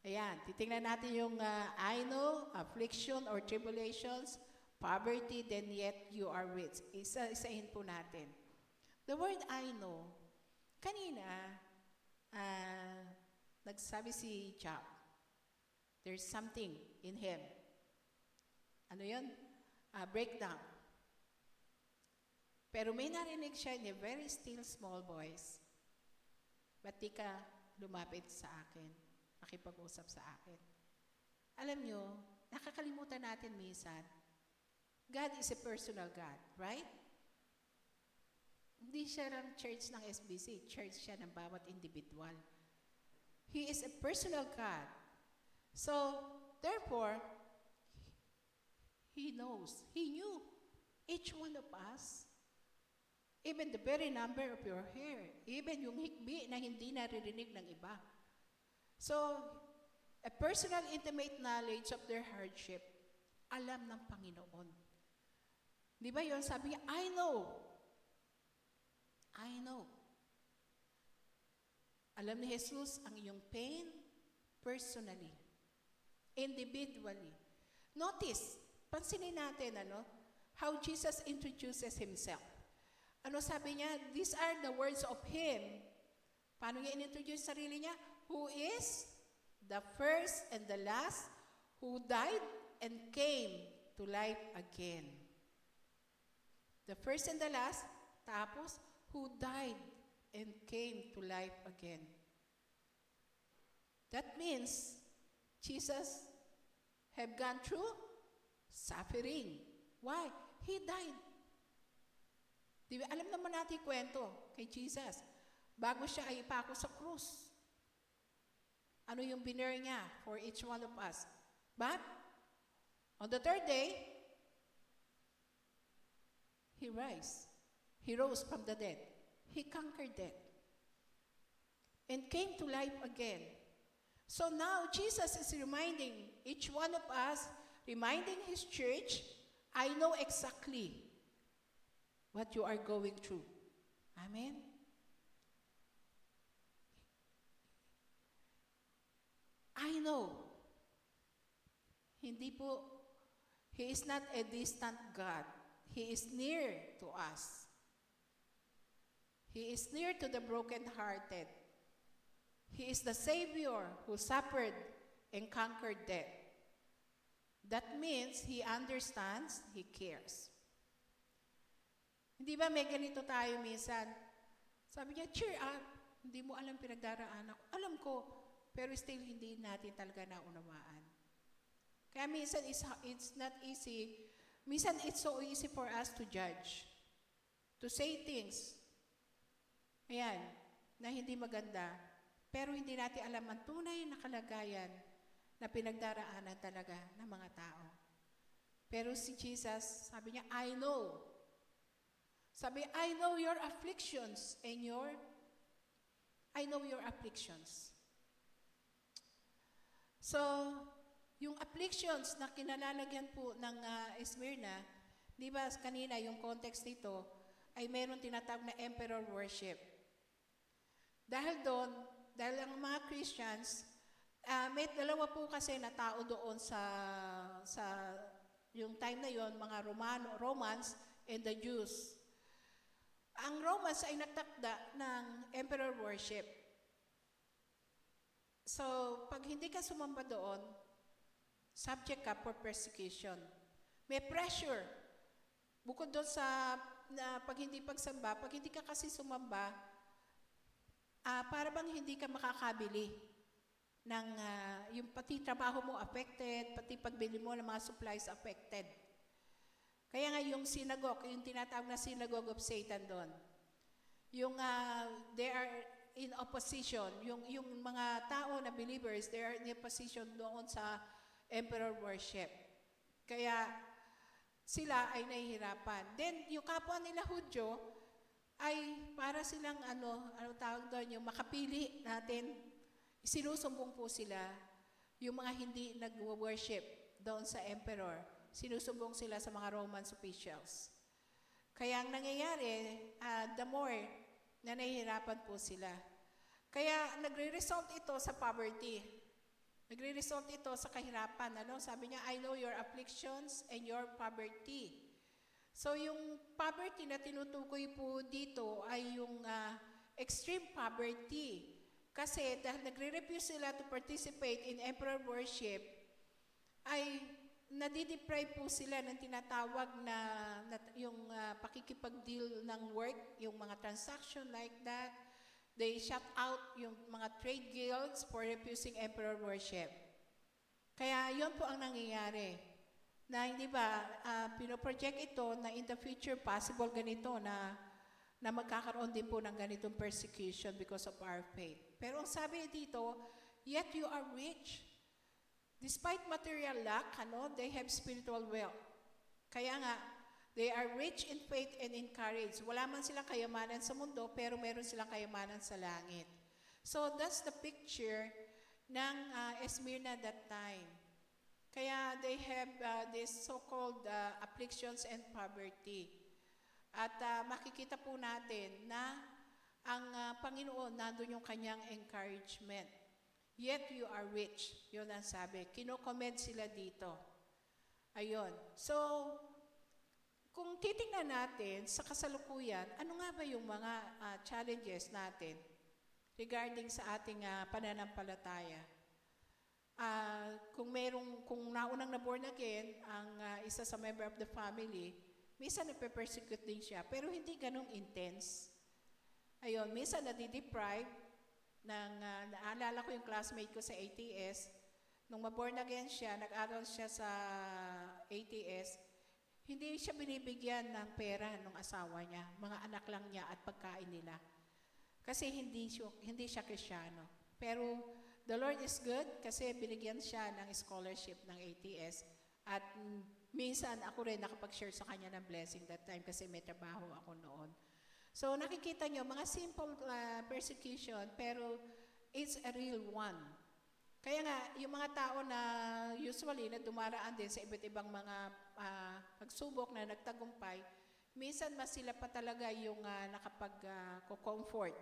Ayan, titingnan natin yung I know, affliction or tribulations, poverty, then yet you are rich. Isa-isahin po natin. The word I know, kanina, nagsabi si Chap, there's something in him. Ano yun? Breakdown. Pero may narinig siya in a very still small voice. Ba't di ka lumapit sa akin? Makipag-usap sa akin. Alam nyo, nakakalimutan natin minsan, God is a personal God, right? hindi siya lang church ng SBC, church siya ng bawat individual. He is a personal God. So, therefore, He knows, He knew each one of us, even the very number of your hair, even yung hikbi na hindi naririnig ng iba. So, a personal intimate knowledge of their hardship, alam ng Panginoon. Di ba yun? Sabi niya, I know. I know. Alam ni Jesus ang iyong pain personally, individually. Notice, pansinin natin, how Jesus introduces Himself. Ano sabi niya? These are the words of Him. Paano niya in-introduce sarili niya? Who is the first and the last, who died and came to life again. The first and the last, tapos, who died and came to life again. That means, Jesus have gone through suffering. Why? He died. Di ba? Alam naman natin yung kwento kay Jesus. Bago siya ay ipako sa krus. Ano yung binare niya for each one of us? But, on the third day, He rise. He rose from the dead. He conquered death. And came to life again. So now, Jesus is reminding each one of us, reminding His church, I know exactly what you are going through. Amen? I know. Hindi po, He is not a distant God. He is near to us. He is near to the brokenhearted. He is the Savior who suffered and conquered death. That means He understands, He cares. Hindi ba may ganito tayo minsan? Sabi niya, cheer up. Hindi mo alam pinagdaraanan ko. Alam ko, pero still hindi natin talaga naunawaan. Kaya minsan it's not easy. Minsan it's so easy for us to judge. To say things. Ayan, na hindi maganda. Pero hindi natin alam ang tunay na kalagayan na pinagdaraanan talaga ng mga tao. Pero si Jesus, sabi niya, I know. Sabi, I know your afflictions and I know your afflictions. So, yung afflictions na kinalalagyan po ng Smyrna, di ba kanina yung context nito, ay meron tinatawag na emperor worship. Dahil doon, dahil ang mga Christians, may dalawa po kasi na tao doon sa yung time na yon, mga Romans and the Jews. Ang Romans ay nagtakda ng emperor worship. So, pag hindi ka sumamba doon, subject ka for persecution. May pressure. Bukod doon sa pag hindi pagsamba, pag hindi ka kasi sumamba, para bang hindi ka makakabili ng yung pati trabaho mo affected, pati pagbili mo ng mga supplies affected. Kaya nga yung synagogue, yung tinatawag na synagogue of Satan doon, yung they are in opposition, yung mga tao na believers, they are in opposition doon sa emperor worship. Kaya sila ay nahihirapan. Then yung kapwa nila Hudyo ay para silang ano tawag doon, yung makapili natin, sinusumbong po sila yung mga hindi nag-worship doon sa emperor. Sinusumbong sila sa mga Roman officials. Kaya ang nangyayari, the more na nahihirapan po sila. Kaya nagre-result ito sa poverty. Nagre-result ito sa kahirapan. Sabi niya, I know your afflictions and your poverty. So yung poverty na tinutukoy po dito ay yung extreme poverty. Kasi dahil nagre-refuse sila to participate in emperor worship, ay nadideprive po sila ng tinatawag na yung pakikipag-deal ng work, yung mga transaction like that. They shut out yung mga trade guilds for refusing emperor worship. Kaya yun po ang nangyayari. Na hindi ba, pinoproject ito na in the future possible ganito na na magkakaroon din po ng ganitong persecution because of our faith. Pero ang sabi dito, yet you are rich. Despite material lack, they have spiritual wealth. Kaya nga, they are rich in faith and in courage. Wala man silang kayamanan sa mundo, pero meron silang kayamanan sa langit. So that's the picture ng Smyrna that time. Kaya they have this so-called afflictions and poverty. At makikita po natin na ang Panginoon, nandun yung kanyang encouragement. Yet you are rich. Yun ang sabi. Kino-comment sila dito. Ayun. So, kung titingnan natin sa kasalukuyan, ano nga ba yung mga challenges natin regarding sa ating pananampalataya? Kung naunang na-born again, ang isa sa member of the family, minsan nape-persecute din siya, pero hindi ganong intense. Ayun, minsan nadi-deprive ng, naalala ko yung classmate ko sa ATS, nung ma-born again siya, nag-aral siya sa ATS, hindi siya binibigyan ng pera ng asawa niya, mga anak lang niya at pagkain nila. Kasi hindi siya Kristiyano. Pero the Lord is good kasi binigyan siya ng scholarship ng ATS at minsan ako rin nakapag-share sa kanya ng blessing that time kasi may trabaho ako noon. So nakikita nyo, mga simple persecution pero it's a real one. Kaya nga, yung mga tao na usually na dumaraan din sa iba't ibang mga pagsubok na nagtagumpay, minsan mas sila pa talaga yung nakapag-comfort,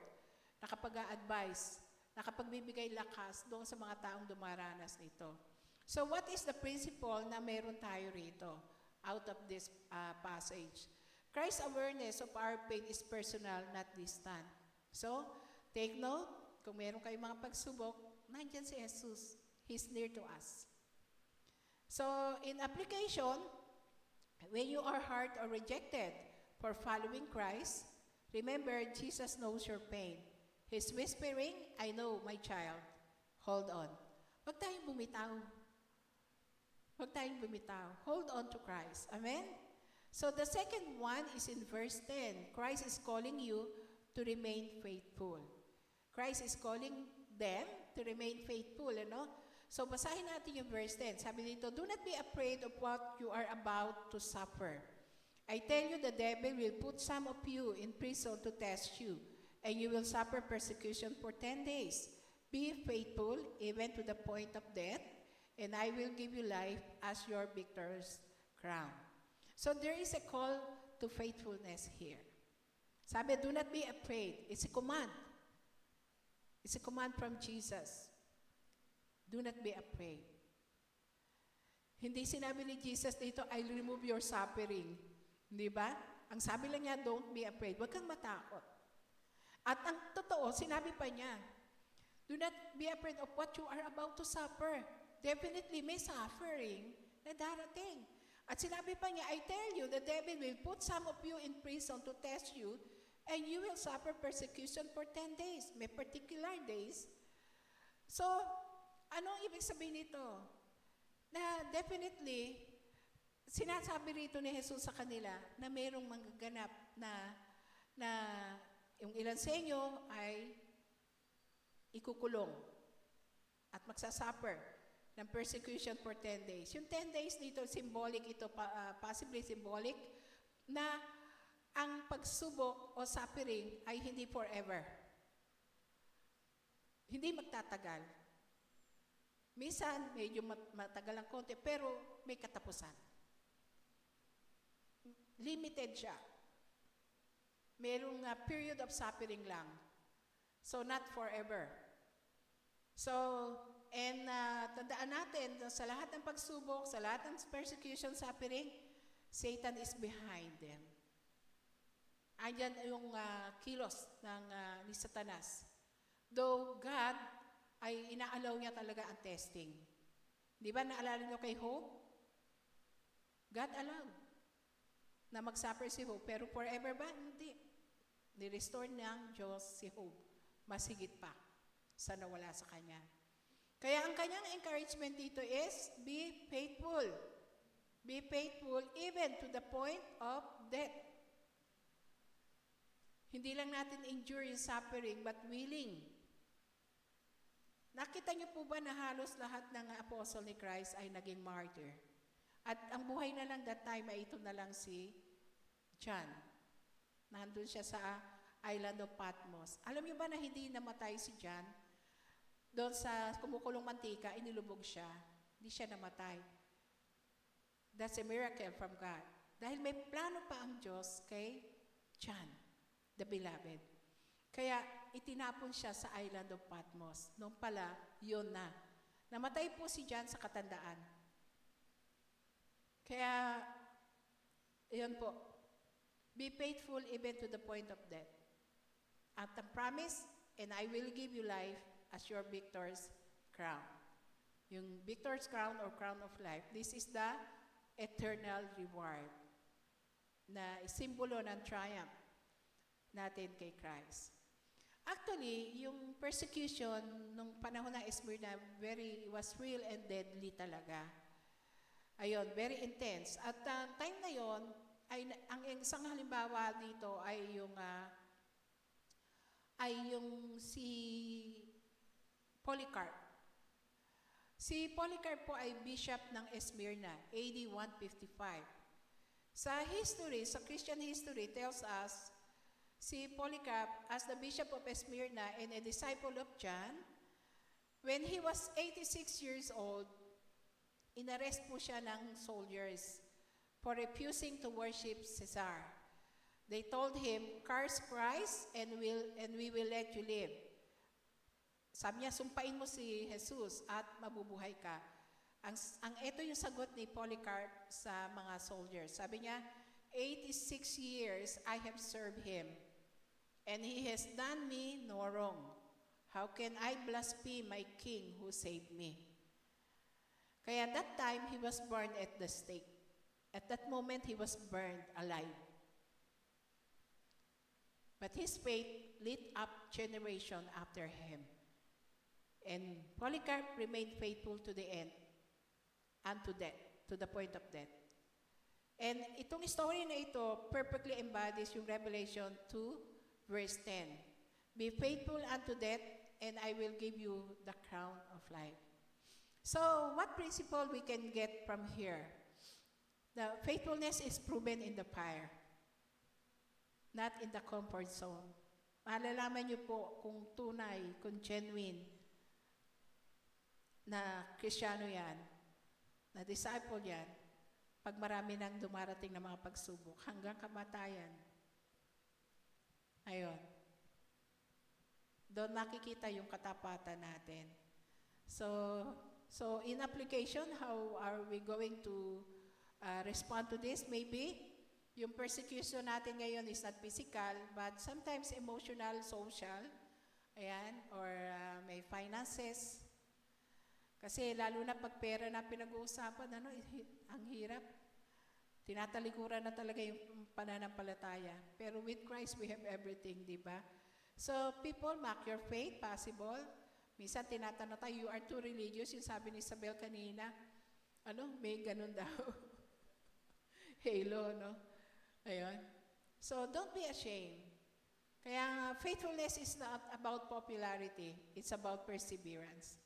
nakapag-advise, nakapagbibigay lakas doon sa mga taong dumaranas nito. So what is the principle na meron tayo rito out of this passage? Christ's awareness of our faith is personal, not distant. So, take note, kung meron kayong mga pagsubok, nandyan si Jesus. He's near to us. So, in application, when you are hurt or rejected for following Christ, remember, Jesus knows your pain. He's whispering, I know, my child. Hold on. Huwag tayong bumitaw. Huwag tayong bumitaw. Hold on to Christ. Amen? So the second one is in verse 10. Christ is calling you to remain faithful. Christ is calling them to remain faithful, So basahin natin yung verse 10. Sabi dito, do not be afraid of what you are about to suffer. I tell you, the devil will put some of you in prison to test you, and you will suffer persecution for 10 days. Be faithful even to the point of death, and I will give you life as your victor's crown. So there is a call to faithfulness here. Sabi, do not be afraid. It's a command. It's a command from Jesus. Do not be afraid. Hindi sinabi ni Jesus dito, I'll remove your suffering. Di ba? Ang sabi lang niya, don't be afraid. Huwag kang matakot. At ang totoo, sinabi pa niya, do not be afraid of what you are about to suffer. Definitely may suffering na darating. At sinabi pa niya, I tell you, the devil will put some of you in prison to test you, and you will suffer persecution for 10 days. May particular days. So, anong ibig sabihin nito? Na definitely, sinasabi rito ni Jesus sa kanila na mayroong magaganap na yung ilan sa inyo ay ikukulong at magsasuffer ng persecution for 10 days. Yung 10 days dito, symbolic ito, possibly symbolic, na ang pagsubok o suffering ay hindi forever. Hindi magtatagal. Minsan, medyo matagal ang konti, pero may katapusan. Limited siya. Merong period of suffering lang. So, not forever. So, and tandaan natin, sa lahat ng pagsubok, sa lahat ng persecution, suffering, Satan is behind them. Andyan yung kilos ni Satanas. Though God ay inaalaw niya talaga ang testing. Di ba naalala niyo kay Hope? God allowed na mag-suffer si Hope. Pero forever ba? Hindi. Ni-restore ng Diyos si Hope. Mas higit pa sa nawala sa kanya. Kaya ang kanyang encouragement dito is, be faithful. Be faithful even to the point of death. Hindi lang natin endure yung suffering, but willing. Nakita niyo po ba na halos lahat ng apostle ni Christ ay naging martyr? At ang buhay na lang that time ay ito na lang si John. Nandun siya sa island of Patmos. Alam niyo ba na hindi namatay si John? Doon sa kumukulong mantika, inilubog siya. Hindi siya namatay. That's a miracle from God. Dahil may plano pa ang Diyos kay John, the beloved. Kaya itinapon siya sa island of Patmos. Noong pala, yun na. Namatay po si John sa katandaan. Kaya, yun po. Be faithful even to the point of death. At the promise, and I will give you life as your victor's crown. Yung victor's crown or crown of life, this is the eternal reward na simbolo ng triumph natin kay Christ. Actually, yung persecution nung panahon ng Smyrna was real and deadly talaga. Ayun, very intense. At time na yon, ang isang halimbawa dito ay yung si Polycarp. Si Polycarp po ay bishop ng Smyrna, AD 155. Sa history, sa Christian history, tells us, si Polycarp, as the bishop of Smyrna and a disciple of John, when he was 86 years old, inarrest po siya ng soldiers for refusing to worship Caesar. They told him, curse Christ and we will let you live. Sabi niya, sumpain mo si Jesus at mabubuhay ka. Ito yung sagot ni Polycarp sa mga soldiers. Sabi niya, 86 years I have served him, and he has done me no wrong. How can I blaspheme my king who saved me? Kaya that time, he was burned at the stake. At that moment, he was burned alive. But his faith lit up generation after him. And Polycarp remained faithful to the end, unto death, to the point of death. And itong story na ito perfectly embodies yung Revelation 2, verse 10. Be faithful unto death, and I will give you the crown of life. So, what principle we can get from here? The faithfulness is proven in the fire, not in the comfort zone. Malalaman niyo po kung tunay, kung genuine na Kristiyano yan, na disciple yan, pag marami nang dumarating na mga pagsubok, hanggang kamatayan. Ayun. Doon makikita yung katapatan natin. So in application, how are we going to respond to this? Maybe yung persecution natin ngayon is not physical, but sometimes emotional, social, ayan, or may finances. Kasi lalo na pag pera na pinag-uusapan, ang hirap. Tinatalikuran na talaga yung pananampalataya. Pero with Christ, we have everything, di ba? So, people, mock your faith, possible. Minsan tinatanong tayo, you are too religious. Yung sabi ni Isabel kanina, may ganun daw. Halo, no? Ayun. So, don't be ashamed. Kaya faithfulness is not about popularity. It's about perseverance.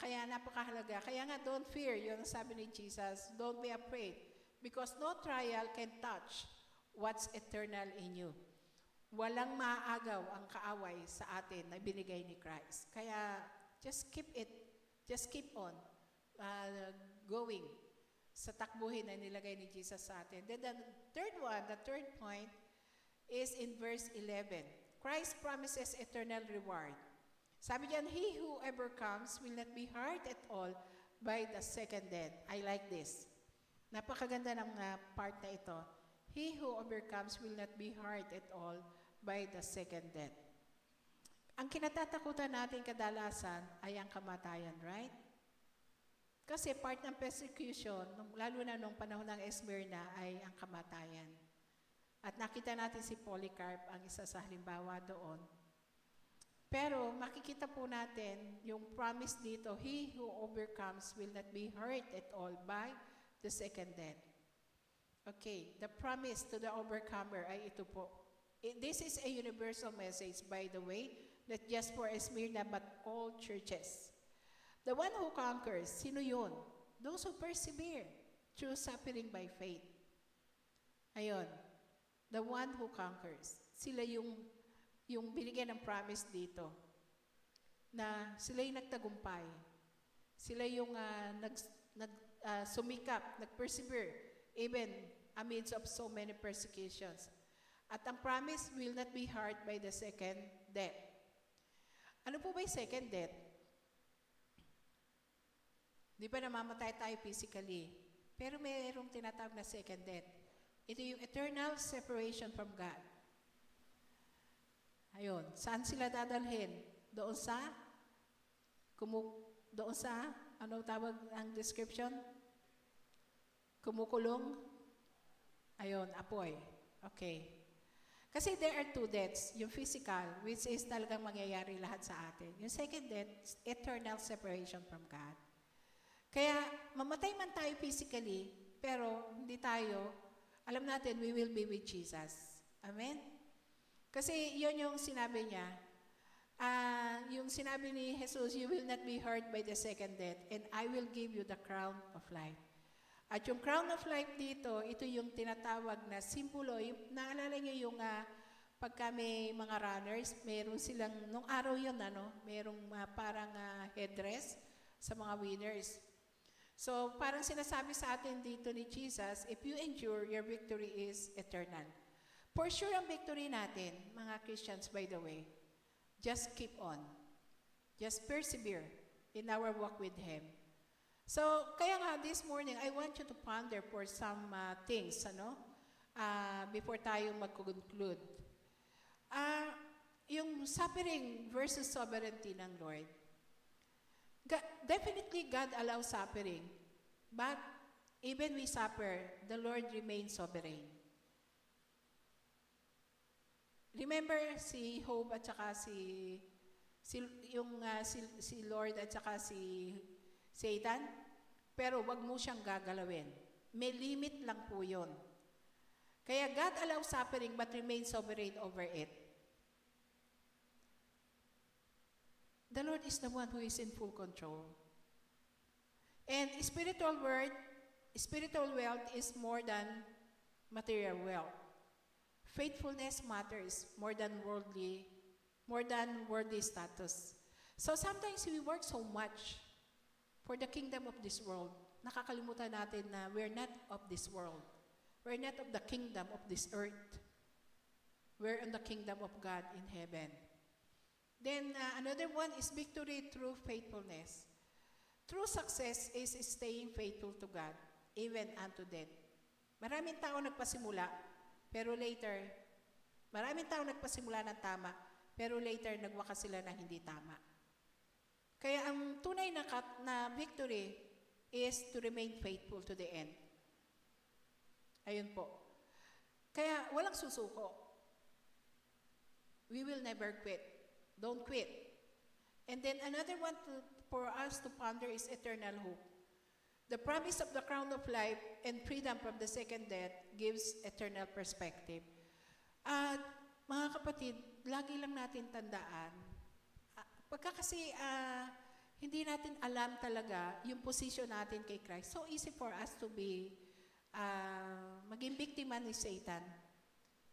Kaya napakahalaga. Kaya nga, don't fear. Yun ang sabi ni Jesus. Don't be afraid. Because no trial can touch what's eternal in you. Walang maaagaw ang kaaway sa atin na binigay ni Christ. Kaya, just keep it. Just keep on going sa takbuhin na nilagay ni Jesus sa atin. Then the third point is in verse 11. Christ promises eternal reward. Sabi diyan, he who overcomes will not be hurt at all by the second death. I like this. Napakaganda ng part na ito. He who overcomes will not be hurt at all by the second death. Ang kinatatakutan natin kadalasan ay ang kamatayan, right? Kasi part ng persecution, lalo na nung panahon ng Smyrna, ay ang kamatayan. At nakita natin si Polycarp, ang isa sa halimbawa doon. Pero makikita po natin yung promise dito, he who overcomes will not be hurt at all by the second death. Okay, the promise to the overcomer ay ito po. This is a universal message, by the way, not just for Smyrna, but all churches. The one who conquers, sino yun? Those who persevere through suffering by faith. Ayun, the one who conquers. Sila yung binigyan ng promise dito, na sila yung nagtagumpay. Sila yung sumikap, nag-persevere, even amidst of so many persecutions. At ang promise will not be hurt by the second death. Ano po ba yung second death? Di ba namamatay tayo physically? Pero mayroong tinatawag na second death. Ito yung eternal separation from God. Ayun, saan sila dadalhin? Doon sa, ano tawag ang description? Kumukulong? Ayun, apoy. Okay. Kasi there are two deaths. Yung physical, which is talagang mangyayari lahat sa atin. Yung second death, eternal separation from God. Kaya, mamatay man tayo physically, pero hindi tayo, alam natin, we will be with Jesus. Amen? Kasi yun yung sinabi niya. Yung sinabi ni Jesus, you will not be hurt by the second death, and I will give you the crown of life. At yung crown of life dito, ito yung tinatawag na simbolo. Naalala niyo yung pagka may mga runners, meron silang, nung araw yun, merong parang headdress sa mga winners. So, parang sinasabi sa atin dito ni Jesus, if you endure, your victory is eternal. For sure ang victory natin, mga Christians, by the way, just keep on. Just persevere in our walk with Him. So, kaya nga this morning, I want you to ponder for some things, before tayo mag-conclude. Yung suffering versus sovereignty ng Lord. Definitely, God allows suffering. But, even we suffer, the Lord remains sovereign. Remember si Job at saka si Lord at saka si Satan? Pero wag mo siyang gagalawin. May limit lang po yun. Kaya God allows suffering but remains sovereign over it. The Lord is the one who is in full control. And spiritual wealth is more than material wealth. Faithfulness matters more than worldly status. So sometimes we work so much for the kingdom of this world. Nakakalimutan natin na we're not of this world. We're not of the kingdom of this earth. We're in the kingdom of God in heaven. Then another one is victory through faithfulness. True success is staying faithful to God, even unto death. Maraming tao nagpasimula, pero later, maraming tao nagpasimula ng tama, pero later nagwakas sila ng hindi tama. Kaya ang tunay na victory is to remain faithful to the end. Ayun po. Kaya walang susuko. We will never quit. Don't quit. And then another one for us to ponder is eternal hope. The promise of the crown of life and freedom from the second death gives eternal perspective. At mga kapatid, lagi lang natin tandaan, pagka kasi hindi natin alam talaga yung position natin kay Christ, so easy for us to be maging biktima ni Satan.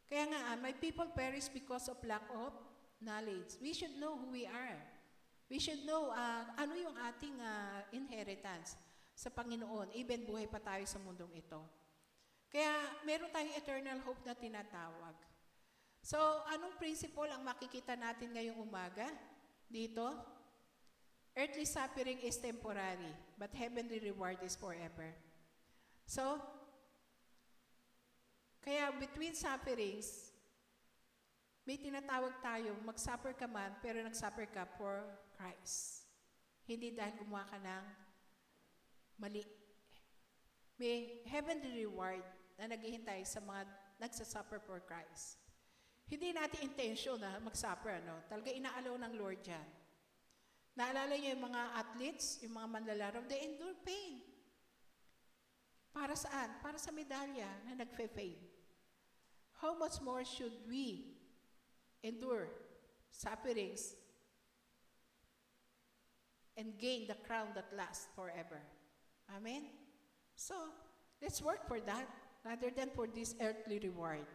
Kaya nga, my people perish because of lack of knowledge. We should know who we are. We should know ano yung ating inheritance sa Panginoon, even buhay pa tayo sa mundong ito. Kaya meron tayong eternal hope na tinatawag. So, anong principle ang makikita natin ngayong umaga? Dito, earthly suffering is temporary, but heavenly reward is forever. So, kaya between sufferings, may tinatawag tayo, mag-suffer ka man, pero nag-suffer ka for Christ. Hindi dahil gumawa ka ng mali. May heavenly reward na naghihintay sa mga nagsasuffer for Christ. Hindi natin intention na mag-suffer, Talaga inaalaw ng Lord yan. Naalala niyo yung mga athletes, yung mga manlalaro, they endure pain. Para saan? Para sa medalya na nagfe-fade. How much more should we endure sufferings, and gain the crown that lasts forever. Amen? So, let's work for that rather than for this earthly reward.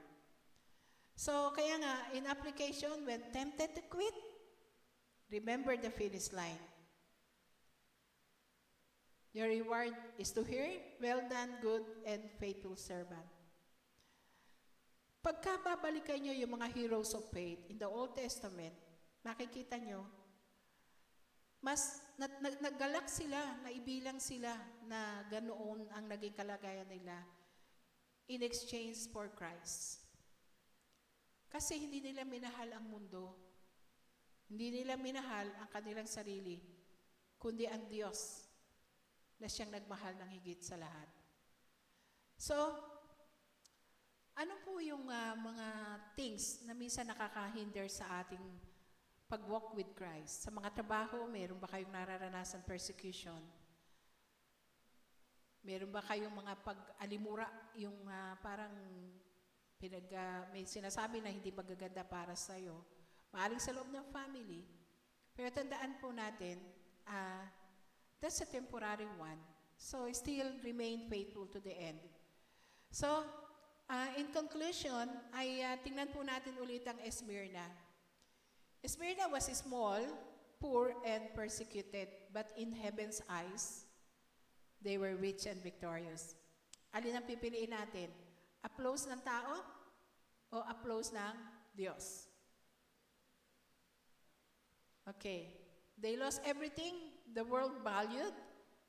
So, kaya nga, in application, when tempted to quit, remember the finish line. Your reward is to hear, well done, good and faithful servant. Pagka babalikan nyo yung mga heroes of faith in the Old Testament, makikita nyo, mas naggalak sila, naibilang sila na ganoon ang naging kalagayan nila in exchange for Christ. Kasi hindi nila minahal ang mundo. Hindi nila minahal ang kanilang sarili, kundi ang Diyos na siyang nagmahal ng higit sa lahat. So, ano po yung mga things na minsan nakakahinder sa ating pag-walk with Christ? Sa mga trabaho, meron ba kayong nararanasan persecution? Meron ba kayong mga pag-alimura, yung parang may sinasabi na hindi magaganda para sa'yo? Maaring sa loob ng family. Pero tandaan po natin, that's a temporary one. So, still remain faithful to the end. So, in conclusion, ay tingnan po natin ulit ang Smyrna. Smyrna was small, poor, and persecuted, but in heaven's eyes, they were rich and victorious. Alin ang pipiliin natin? Applause ng tao o applause ng Diyos? Okay. They lost everything the world valued,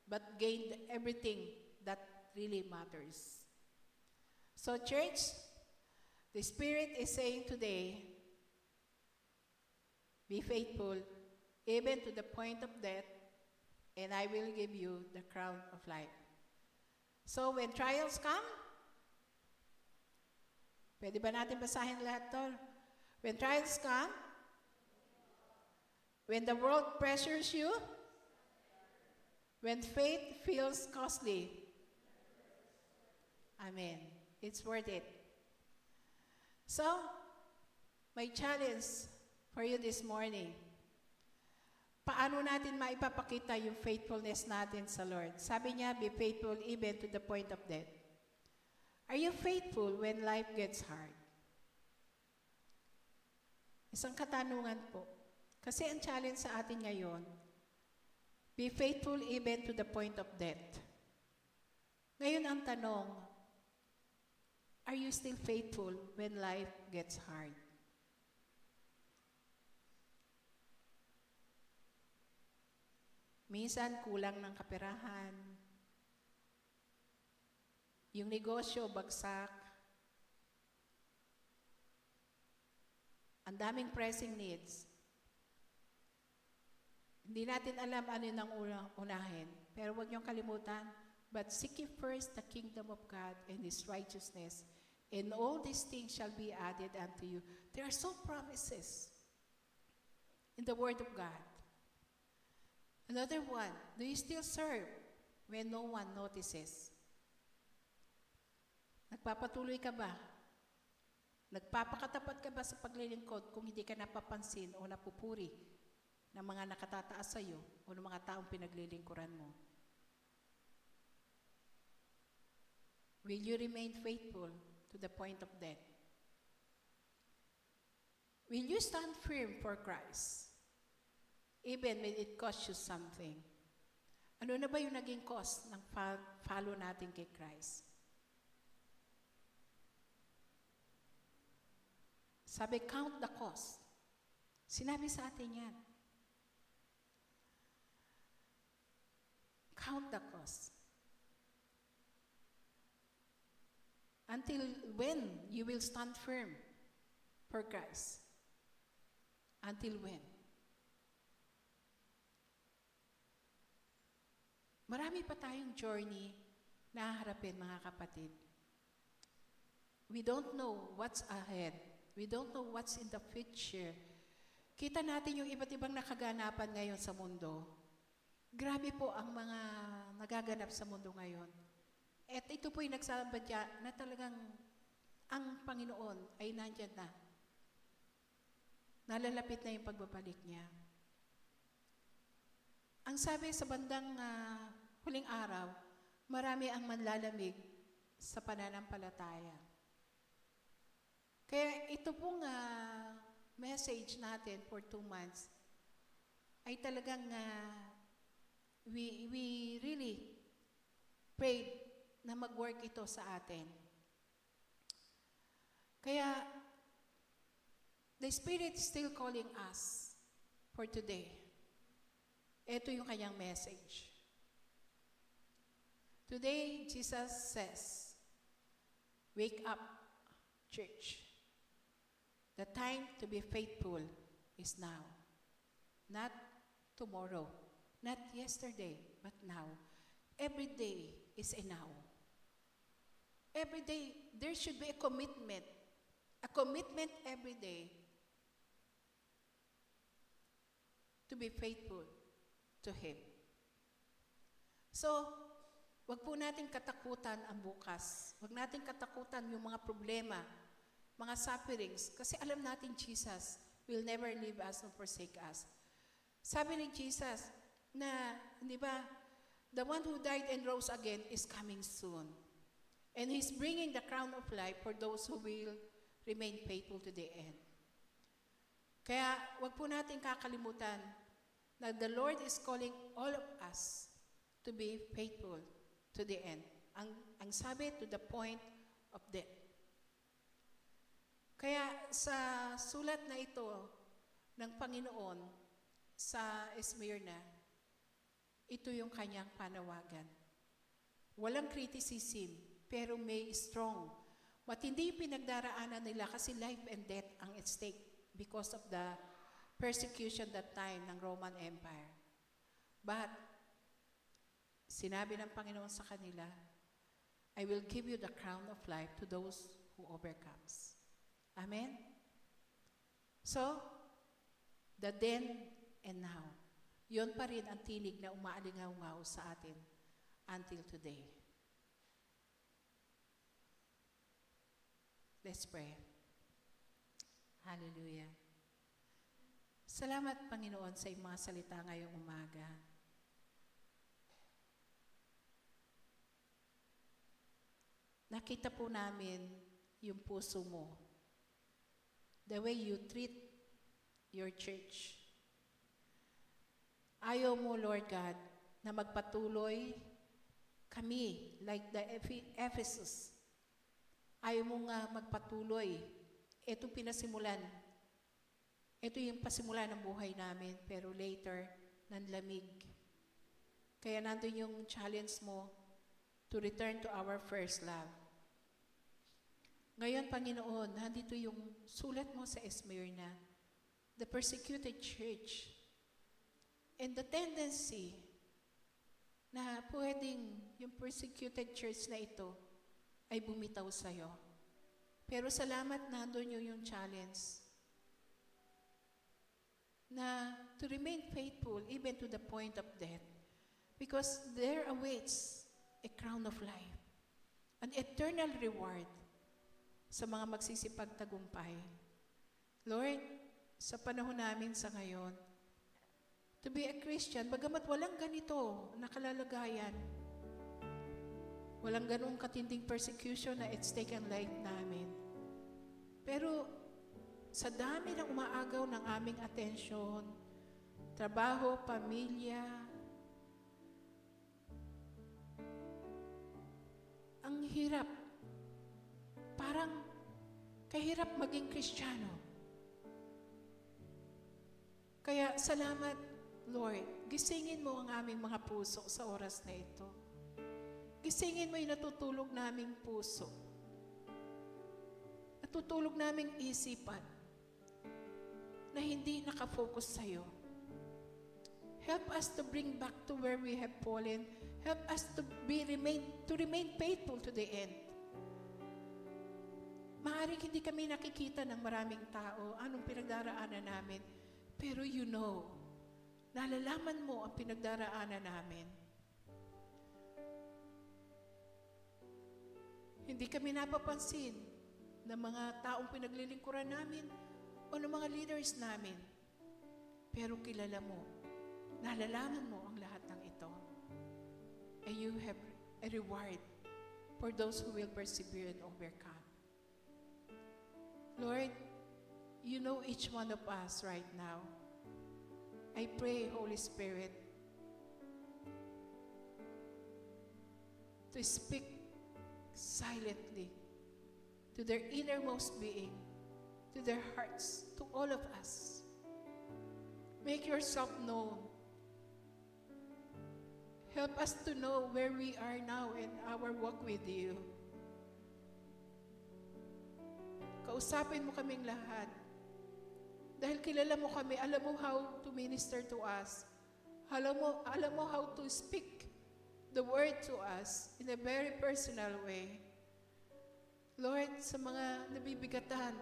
but gained everything that really matters. So, church, the Spirit is saying today, be faithful even to the point of death, and I will give you the crown of life. So, when trials come, pwede ba natin basahin lahat to? When trials come, when the world pressures you, when faith feels costly, amen. It's worth it. So, my challenge for you this morning, paano natin maipapakita yung faithfulness natin sa Lord? Sabi niya, be faithful even to the point of death. Are you faithful when life gets hard? Isang katanungan po. Kasi ang challenge sa atin ngayon, be faithful even to the point of death. Ngayon ang tanong, are you still faithful when life gets hard? Minsan kulang ng kaperahan, yung negosyo bagsak, ang daming pressing needs. Hindi natin alam ano yung unahin. Pero huwag niyong kalimutan, but seek ye first the kingdom of God and His righteousness, and all these things shall be added unto you. There are so promises in the Word of God. Another one, do you still serve when no one notices? Nagpapatuloy ka ba? Nagpapakatapat ka ba sa paglilingkod kung hindi ka napapansin o napupuri ng mga nakatataas sa iyo o ng mga taong pinaglilingkuran mo? Will you remain faithful to the point of death? Will you stand firm for Christ, even when it costs you something? Ano na ba yung naging cost ng follow natin kay Christ? Sabi, count the cost. Sinabi sa atin yan. Count the cost. Until when you will stand firm for Christ? Until when? Marami pa tayong journey na haharapin, mga kapatid. We don't know what's ahead. We don't know what's in the future. Kita natin yung iba't ibang nakaganapan ngayon sa mundo. Grabe po ang mga nagaganap sa mundo ngayon. At ito po yung nagsabadya na talagang ang Panginoon ay nandyan na. Nalalapit na yung pagbabalik niya. Ang sabi sa bandang huling araw, marami ang manlalamig sa pananampalataya. Kaya ito pong message natin for 2 months ay talagang we really prayed na mag-work ito sa atin. Kaya the Spirit is still calling us for today. Ito yung kanyang message. Today, Jesus says, "Wake up, church. The time to be faithful is now. Not tomorrow, not yesterday, but now. Every day is a now. Every day, there should be a commitment. A commitment every day to be faithful to Him." So, wag po natin katakutan ang bukas. Wag natin katakutan yung mga problema, mga sufferings, kasi alam natin Jesus will never leave us nor forsake us. Sabi ni Jesus na, di ba, the one who died and rose again is coming soon. And He's bringing the crown of life for those who will remain faithful to the end. Kaya wag po natin kakalimutan na the Lord is calling all of us to be faithful to the end. Ang sabi, to the point of death. Kaya sa sulat na ito ng Panginoon sa Smyrna, ito yung kanyang panawagan. Walang criticism, pero may strong. Matindi yung pinagdaraanan nila kasi life and death ang at stake because of the persecution that time ng Roman Empire. But, sinabi ng Panginoon sa kanila, "I will give you the crown of life to those who overcomes." Amen? So, the then and now, yun pa rin ang tinig na umaalingaw-ngaw sa atin until today. Let's pray. Hallelujah. Salamat, Panginoon, sa iyong mga salita ngayong umaga. Nakita po namin yung puso mo. The way you treat your church. Ayaw mo, Lord God, na magpatuloy kami like the Ephesus. Ayaw mo nga magpatuloy. Ito pinasimulan. Ito yung pasimulan ng buhay namin, pero later, nanlamig. Kaya nandun yung challenge mo to return to our first love. Ngayon, Panginoon, nandito yung sulat mo sa Smyrna, the persecuted church, and the tendency na pwedeng yung persecuted church na ito ay bumitaw sa'yo. Pero salamat nandun yung challenge na to remain faithful even to the point of death, because there awaits a crown of life, an eternal reward sa mga magsisipagtagumpay. Lord, sa panahon namin sa ngayon, to be a Christian, bagamat walang ganito na kalalagayan, walang ganong katinding persecution na it's taken life namin. Pero sa dami ng umaagaw ng aming atensyon, trabaho, pamilya, ang hirap. Parang kahirap maging Kristiyano. Kaya salamat, Lord. Gisingin mo ang aming mga puso sa oras na ito. Gisingin mo yung natutulog naming puso. Natutulog naming isipan na hindi nakafocus sa'yo. Help us to bring back to where we have fallen. Help us to remain faithful to the end. Maaaring hindi kami nakikita ng maraming tao anong pinagdaraanan namin, pero you know, nalalaman mo ang pinagdaraanan namin. Hindi kami napapansin ng mga taong pinaglilingkuran namin o ng mga leaders namin. Pero kilala mo, nalalaman mo ang lahat ng ito. And you have a reward for those who will persevere and overcome. Lord, you know each one of us right now. I pray, Holy Spirit, to speak silently to their innermost being, to their hearts, to all of us. Make yourself known. Help us to know where we are now in our walk with you. Kausapin mo kaming lahat. Dahil kilala mo kami, alam mo how to minister to us. Alam mo how to speak the word to us in a very personal way. Lord, sa mga nabibigatan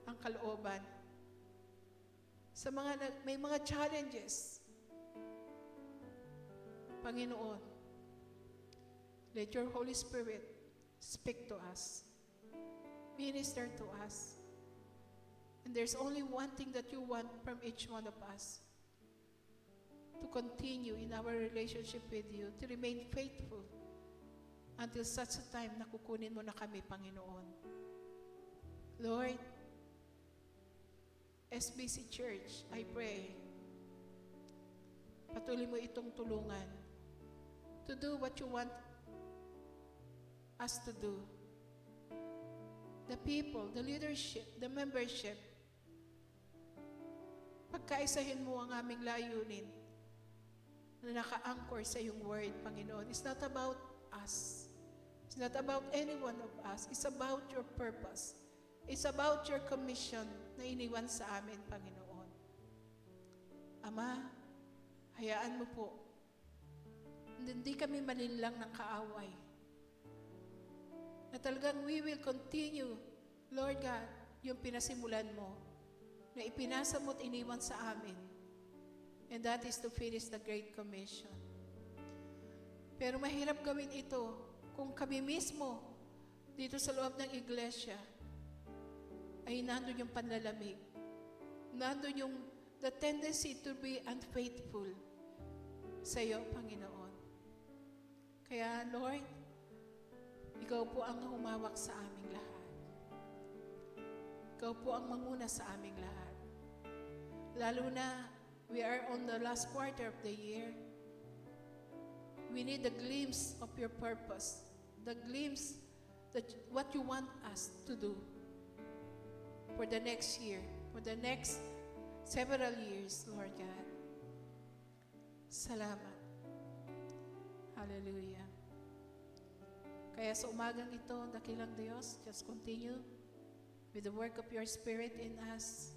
ang kalooban, sa mga may mga challenges, Panginoon, let your Holy Spirit speak to us, minister to us. And there's only one thing that you want from each one of us: to continue in our relationship with you, to remain faithful until such a time na kukunin mo na kami, Panginoon. Lord, SBC Church, I pray, patuloy mo itong tulungan to do what you want us to do. The people, the leadership, the membership, pagkaisahin mo ang aming layunin na naka-anchor sa iyong word, Panginoon. It's not about us. It's not about any one of us. It's about your purpose. It's about your commission na iniwan sa amin, Panginoon. Ama, hayaan mo po, hindi kami malinlang ng kaaway. Na talagang we will continue, Lord God, yung pinasimulan mo, na ipinasa mo at iniwan sa amin. And that is to finish the Great Commission. Pero mahirap gawin ito kung kami mismo dito sa loob ng iglesia ay nandun yung panlalamig. Nandun yung the tendency to be unfaithful sa iyo, Panginoon. Kaya, Lord, ikaw po ang humawak sa aming lahat. Ikaw po ang manguna sa aming lahat. Lalo na, we are on the last quarter of the year. We need a glimpse of your purpose, the glimpse that what you want us to do for the next year, for the next several years, Lord God. Salamat. Hallelujah. Kaya sa umagang ito, dakilang Diyos, just continue with the work of your Spirit in us.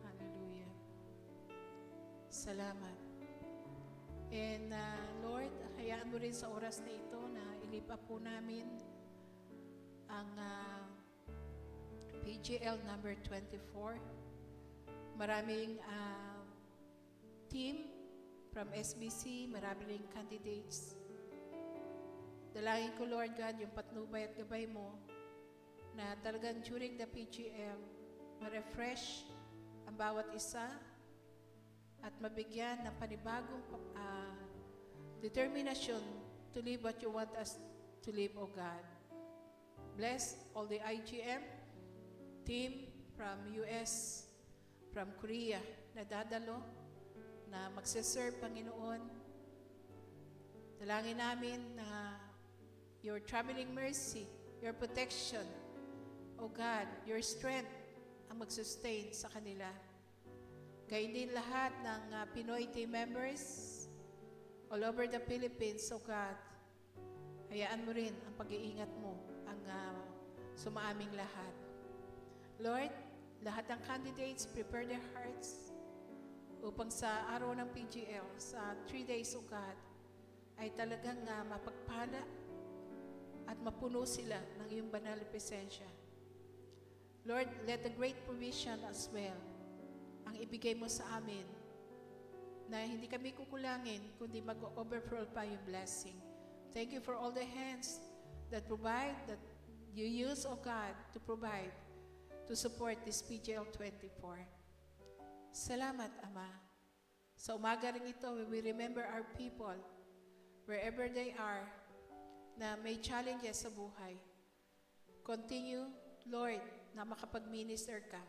Hallelujah. Salamat. And Lord, hayaan mo rin sa oras na ito na ilipa po namin ang PGL number 24. Maraming team from SBC, marami ring candidates. Dalangin ko, Lord God, yung patnubay at gabay mo na talagang during the PGL, ma-refresh ang bawat isa at mabigyan ng panibagong determination to live what you want us to live, O God. Bless all the IGM team from US, from Korea, na dadalo, na magsiserve, Panginoon. Dalangin namin na your traveling mercy, your protection, O God, your strength ang mag-sustain sa kanila. Gayun din lahat ng Pinoy team members all over the Philippines, O God. Hayaan mo rin ang pag-iingat mo ang sumaaming lahat. Lord, lahat ng candidates, prepare their hearts upang sa araw ng PGL, sa 3 days, O God, ay talagang mapagpala at mapuno sila ng iyong banal na presensya. Lord, let the great provision as well ang ibigay mo sa amin na hindi kami kukulangin, kundi mag-overflow pa yung blessing. Thank you for all the hands that provide, that you use, O God, to provide to support this PGL 24. Salamat, Ama. Sa umaga rin ito, we remember our people, wherever they are, na may challenges sa buhay. Continue, Lord, na makapag-minister ka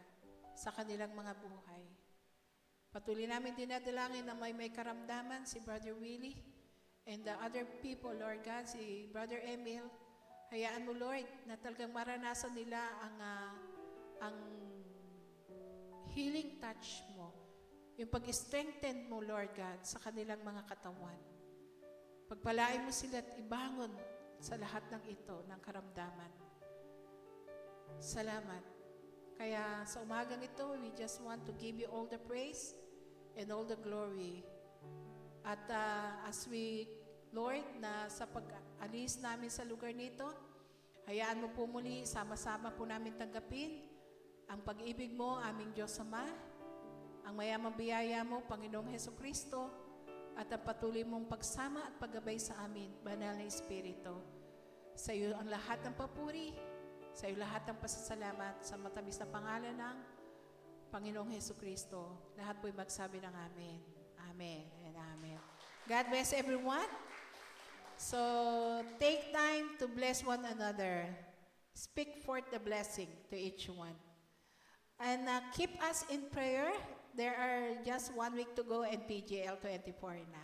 sa kanilang mga buhay. Patuloy namin dinadalangin na may karamdaman si Brother Willie and the other people, Lord God, si Brother Emil. Hayaan mo, Lord, na talagang maranasan nila ang healing touch mo. Yung pag-strengthen mo, Lord God, sa kanilang mga katawan. Pagpalain mo sila at ibangon sa lahat ng ito, ng karamdaman. Salamat. Kaya sa umagang ito, we just want to give you all the praise and all the glory. At as we, Lord, na sa pag-alis namin sa lugar nito, hayaan mo po muli, sama-sama po namin tanggapin ang pag-ibig mo, aming Diyos Ama, ang mayamang biyaya mo, Panginoong Hesukristo, at ang patuloy mong pagsama at paggabay sa amin, Banal na Espiritu. Sa iyo ang lahat ng papuri, sa iyo lahat ng pasasalamat sa matamis na pangalan ng Panginoong Hesukristo. Lahat po'y magsabi ng Amen. Amen and Amen. God bless everyone. So, take time to bless one another. Speak forth the blessing to each one. And keep us in prayer. There are just 1 week to go and PGL 24 na.